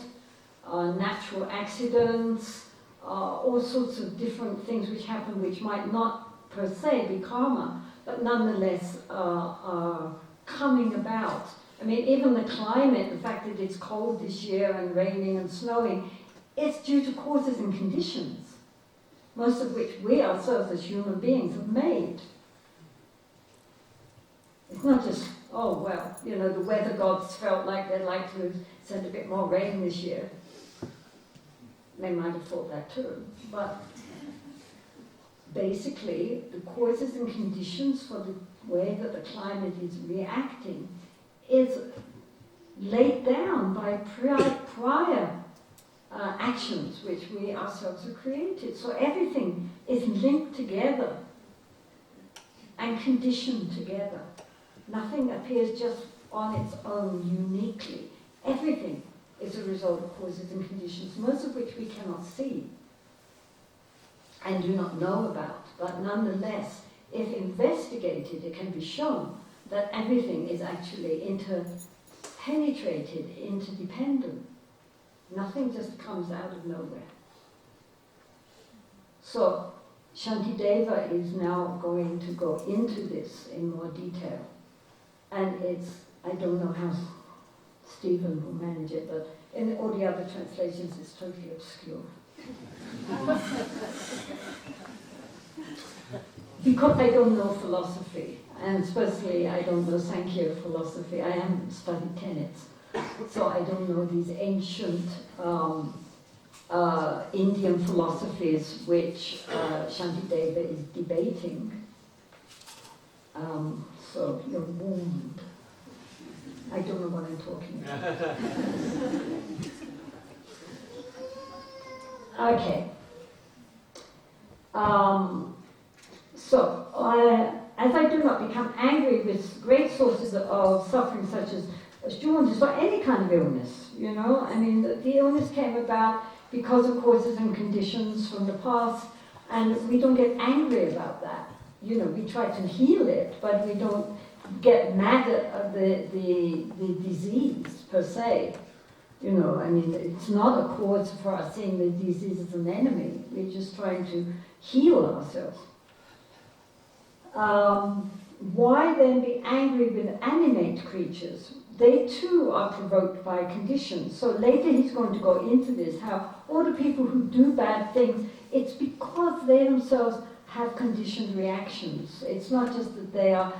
[SPEAKER 2] natural accidents, all sorts of different things which happen which might not per se be karma, but nonetheless are coming about. I mean, even the climate, the fact that it's cold this year and raining and snowing, it's due to causes and conditions, most of which we ourselves as human beings have made. It's not just, oh, well, the weather gods felt like they'd like to send a bit more rain this year. They might have thought that too. But basically, the causes and conditions for the way that the climate is reacting is laid down by prior actions which we ourselves have created. So everything is linked together and conditioned together. Nothing appears just on its own uniquely. Everything is a result of causes and conditions, most of which we cannot see and do not know about. But nonetheless, if investigated, it can be shown that everything is actually interpenetrated, interdependent. Nothing just comes out of nowhere. So, Shantideva is now going to go into this in more detail. And I don't know how Stephen will manage it, but in all the other translations it's totally obscure. Because I don't know philosophy, and especially I don't know Sankhya philosophy. I haven't studied tenets, so I don't know these ancient Indian philosophies which Shantideva is debating. So you're warned. I don't know what I'm talking about. Okay. As I do not become angry with great sources of suffering such as jaundice or any kind of illness, you know, I mean, the illness came about because of causes and conditions from the past, and we don't get angry about that. You know, we try to heal it, but we don't get mad at the disease per se. You know, I mean, it's not a cause for us seeing the disease as an enemy. We're just trying to heal ourselves. Why then be angry with animate creatures? They too are provoked by conditions. So later he's going to go into this, how all the people who do bad things, it's because they themselves have conditioned reactions. It's not just that they are...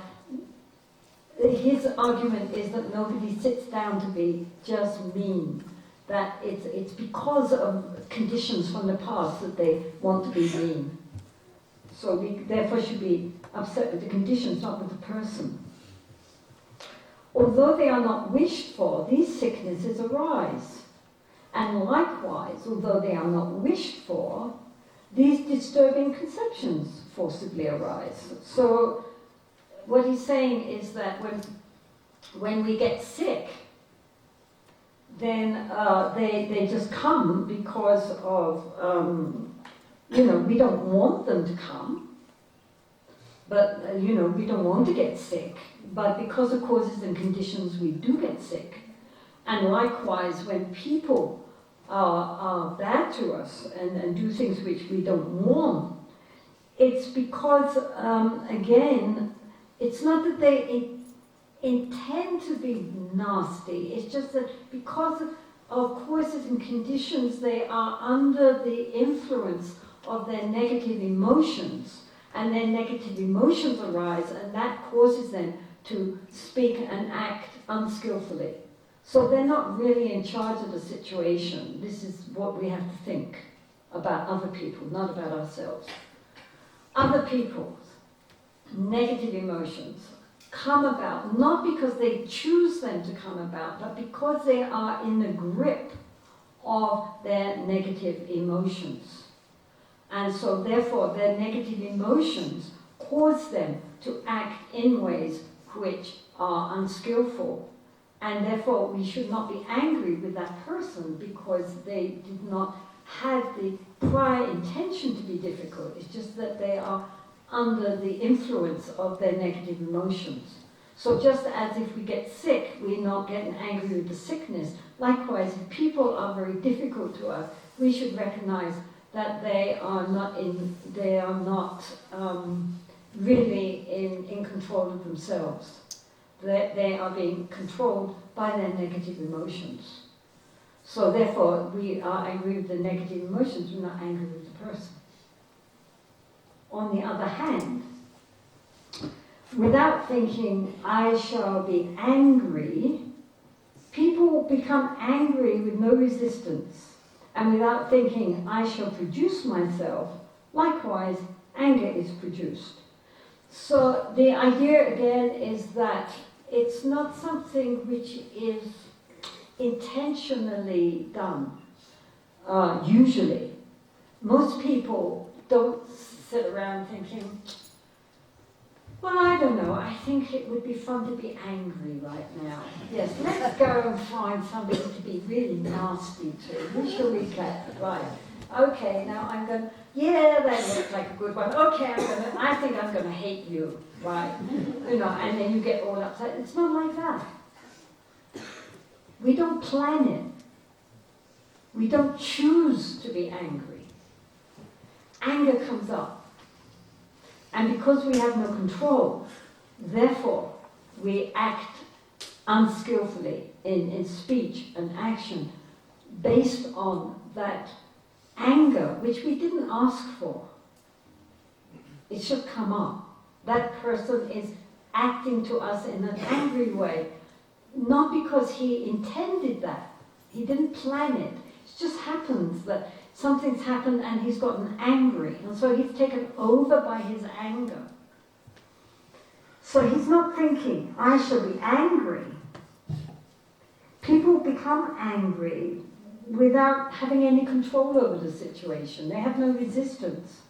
[SPEAKER 2] His argument is that nobody sits down to be just mean. That it's because of conditions from the past that they want to be mean. So we therefore should be upset with the conditions, not with the person. Although they are not wished for, these sicknesses arise. And likewise, although they are not wished for, these disturbing conceptions forcibly arise. So what he's saying is that when we get sick, then they just come because of, we don't want them to come, but, we don't want to get sick, but because of causes and conditions we do get sick. And likewise, when people are bad to us and do things which we don't want, it's because, again, it's not that they intend to be nasty, it's just that because of causes and conditions, they are under the influence of their negative emotions, and their negative emotions arise, and that causes them to speak and act unskillfully. So they're not really in charge of the situation. This is what we have to think about other people, not about ourselves. Other people's negative emotions come about not because they choose them to come about, but because they are in the grip of their negative emotions. And so therefore their negative emotions cause them to act in ways which are unskillful. And therefore we should not be angry with that person because they did not have the prior intention to be difficult. It's just that they are under the influence of their negative emotions. So just as if we get sick, we're not getting angry with the sickness, likewise, if people are very difficult to us, we should recognize that they are not really in control of themselves. That they are being controlled by their negative emotions. So therefore, we are angry with the negative emotions, we're not angry with the person. On the other hand, without thinking, I shall be angry, people become angry with no resistance. And without thinking, I shall produce myself, likewise, anger is produced. So the idea again is that it's not something which is intentionally done, usually. Most people don't sit around thinking, well, I don't know, I think it would be fun to be angry right now. Yes, let's go and find somebody to be really nasty to. Who shall we get? Right. Okay, now I'm going, yeah, that looks like a good one. Okay, I think I'm going to hate you. Right. And then you get all upset. It's not like that. We don't plan it. We don't choose to be angry. Anger comes up. And because we have no control, therefore, we act unskillfully in speech and action based on that anger, which we didn't ask for. It should come up. That person is acting to us in an angry way, not because he intended that. He didn't plan it. It just happens that something's happened and he's gotten angry, and so he's taken over by his anger. So he's not thinking, I shall be angry. People become angry without having any control over the situation. They have no resistance.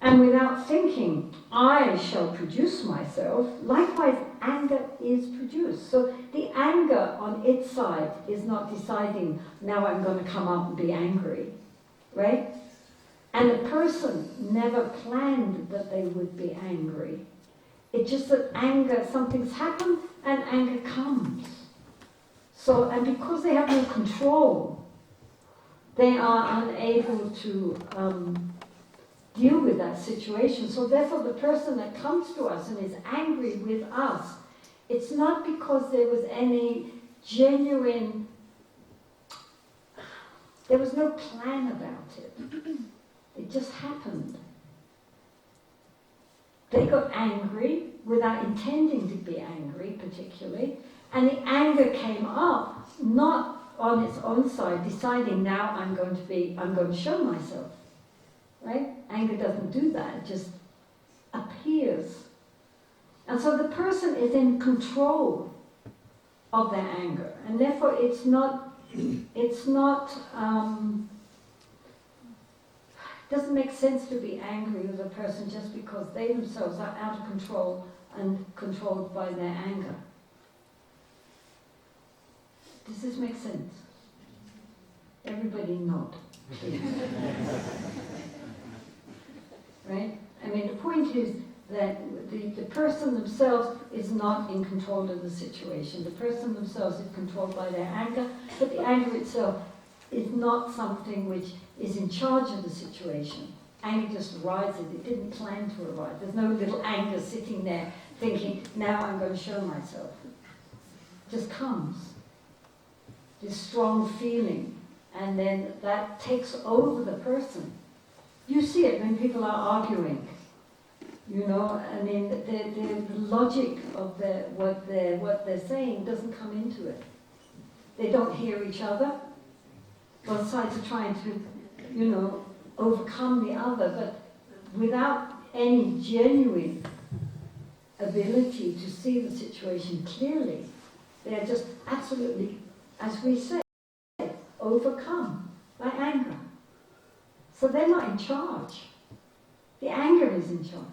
[SPEAKER 2] And without thinking, I shall produce myself, likewise anger is produced. So the anger on its side is not deciding, now I'm going to come out and be angry, right? And the person never planned that they would be angry. It's just that anger, something's happened and anger comes. So, and because they have no control, they are unable to deal with that situation. So therefore the person that comes to us and is angry with us, it's not because there was any genuine, there was no plan about it. It just happened. They got angry without intending to be angry particularly, and the anger came up, not on its own side, deciding now I'm going to show myself. Right? Anger doesn't do that, it just appears. And so the person is in control of their anger, and therefore it doesn't make sense to be angry with a person just because they themselves are out of control and controlled by their anger. Does this make sense? Everybody nod. Right? I mean, the point is that the person themselves is not in control of the situation. The person themselves is controlled by their anger, but the anger itself is not something which is in charge of the situation. Anger just arises. It didn't plan to arise. There's no little anger sitting there thinking, now I'm going to show myself. It just comes. This strong feeling, and then that takes over the person. You see it when people are arguing. You know, I mean, the logic of what they're saying doesn't come into it. They don't hear each other. Both sides are trying to, overcome the other, but without any genuine ability to see the situation clearly. They're just absolutely, as we say, overcome by anger. So they're not in charge. The anger is in charge.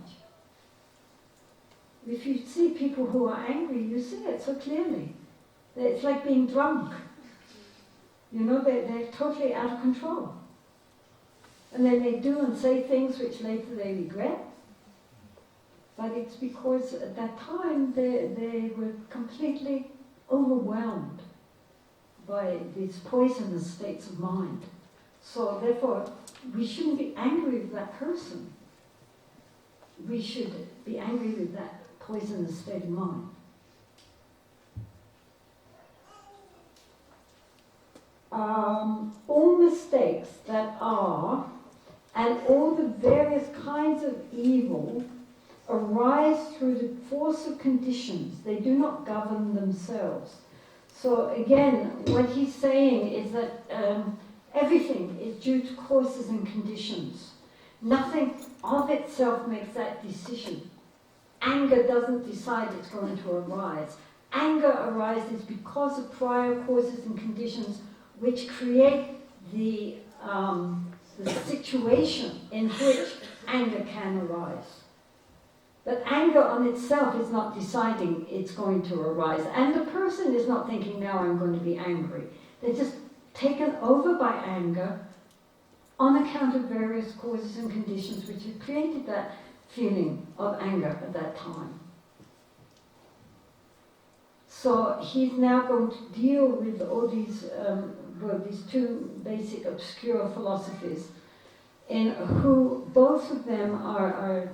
[SPEAKER 2] If you see people who are angry, you see it so clearly. It's like being drunk. They're totally out of control. And then they do and say things which later they regret. But it's because at that time they were completely overwhelmed by these poisonous states of mind. So therefore, we shouldn't be angry with that person. We should be angry with that poisonous state of mind. All mistakes that are, and all the various kinds of evil arise through the force of conditions. They do not govern themselves. So again, what he's saying is that everything is due to causes and conditions. Nothing of itself makes that decision. Anger doesn't decide it's going to arise. Anger arises because of prior causes and conditions which create the situation in which anger can arise. But anger on itself is not deciding it's going to arise. And the person is not thinking, now I'm going to be angry. They're just taken over by anger on account of various causes and conditions which have created that feeling of anger at that time. So he's now going to deal with all these two basic obscure philosophies, in who both of them are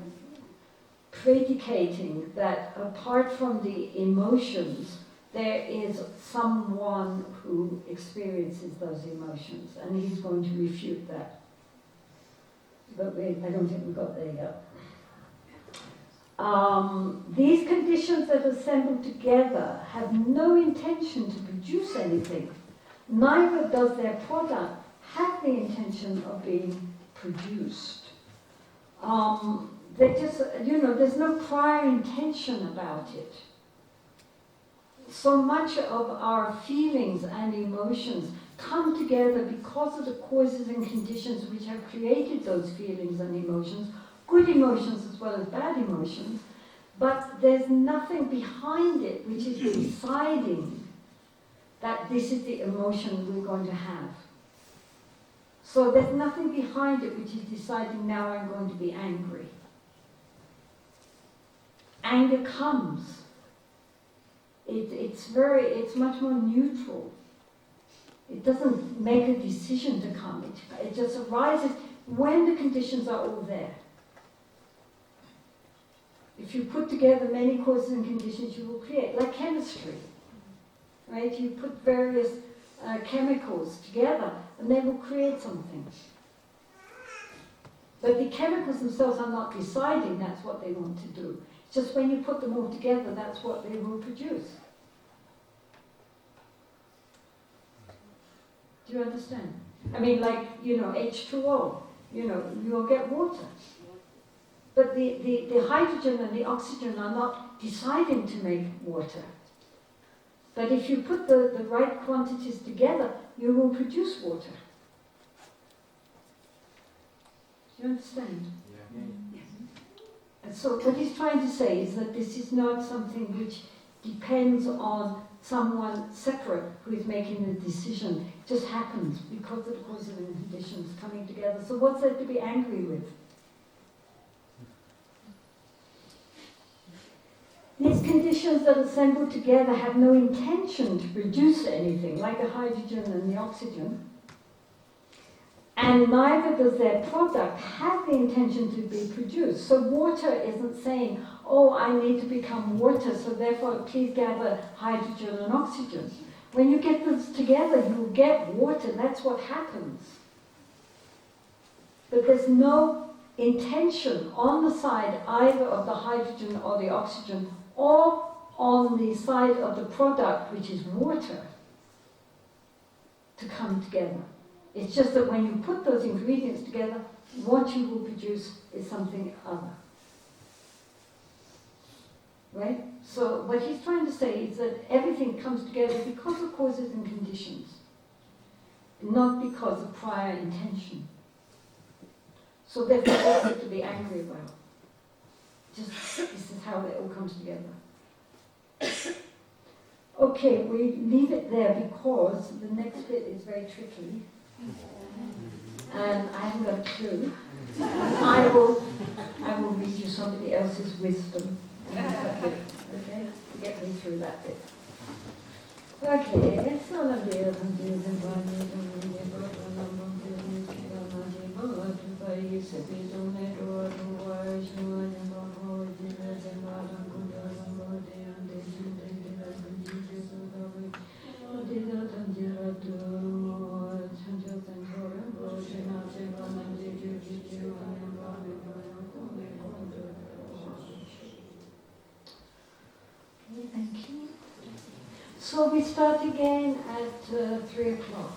[SPEAKER 2] predicating that apart from the emotions, there is someone who experiences those emotions, and he's going to refute that. But I don't think we got there yet. These conditions that assemble together have no intention to produce anything. Neither does their product have the intention of being produced. They just, there's no prior intention about it. So much of our feelings and emotions come together because of the causes and conditions which have created those feelings and emotions, good emotions as well as bad emotions, but there's nothing behind it which is deciding that this is the emotion we're going to have. So there's nothing behind it which is deciding now I'm going to be angry. Anger comes. It's much more neutral. It doesn't make a decision to come. It just arises when the conditions are all there. If you put together many causes and conditions, you will create, like chemistry, right? You put various chemicals together, and they will create something. But the chemicals themselves are not deciding that's what they want to do. It's just when you put them all together, that's what they will produce. Do you understand? I mean, like, H2O, you'll get water. But the hydrogen and the oxygen are not deciding to make water. But if you put the right quantities together, you will produce water. Do you understand?
[SPEAKER 1] Yeah.
[SPEAKER 2] And so what he's trying to say is that this is not something which depends on someone separate who is making the decision. It just happens because of the causes and conditions coming together. So what's there to be angry with? These conditions that assemble together have no intention to produce anything, like the hydrogen and the oxygen. And neither does their product have the intention to be produced. So water isn't saying, oh, I need to become water, so therefore please gather hydrogen and oxygen. When you get this together, you get water. That's what happens. But there's no intention on the side either of the hydrogen or the oxygen or on the side of the product, which is water, to come together. It's just that when you put those ingredients together, what you will produce is something other. Right? So what he's trying to say is that everything comes together because of causes and conditions, not because of prior intention. So therefore, what's it to be angry about? Just this is how it all comes together. Okay, we leave it there because the next bit is very tricky. And I haven't got a clue. I will read you somebody else's wisdom. Okay? To get me through that bit. Okay, so thank you. So we start again at 3 o'clock.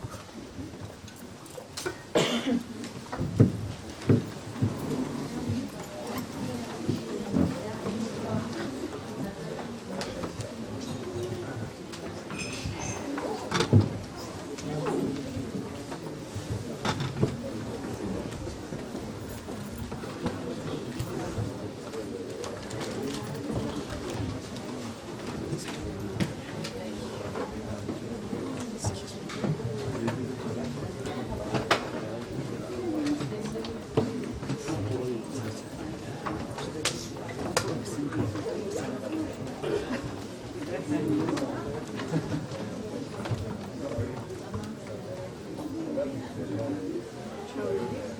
[SPEAKER 3] Sorry.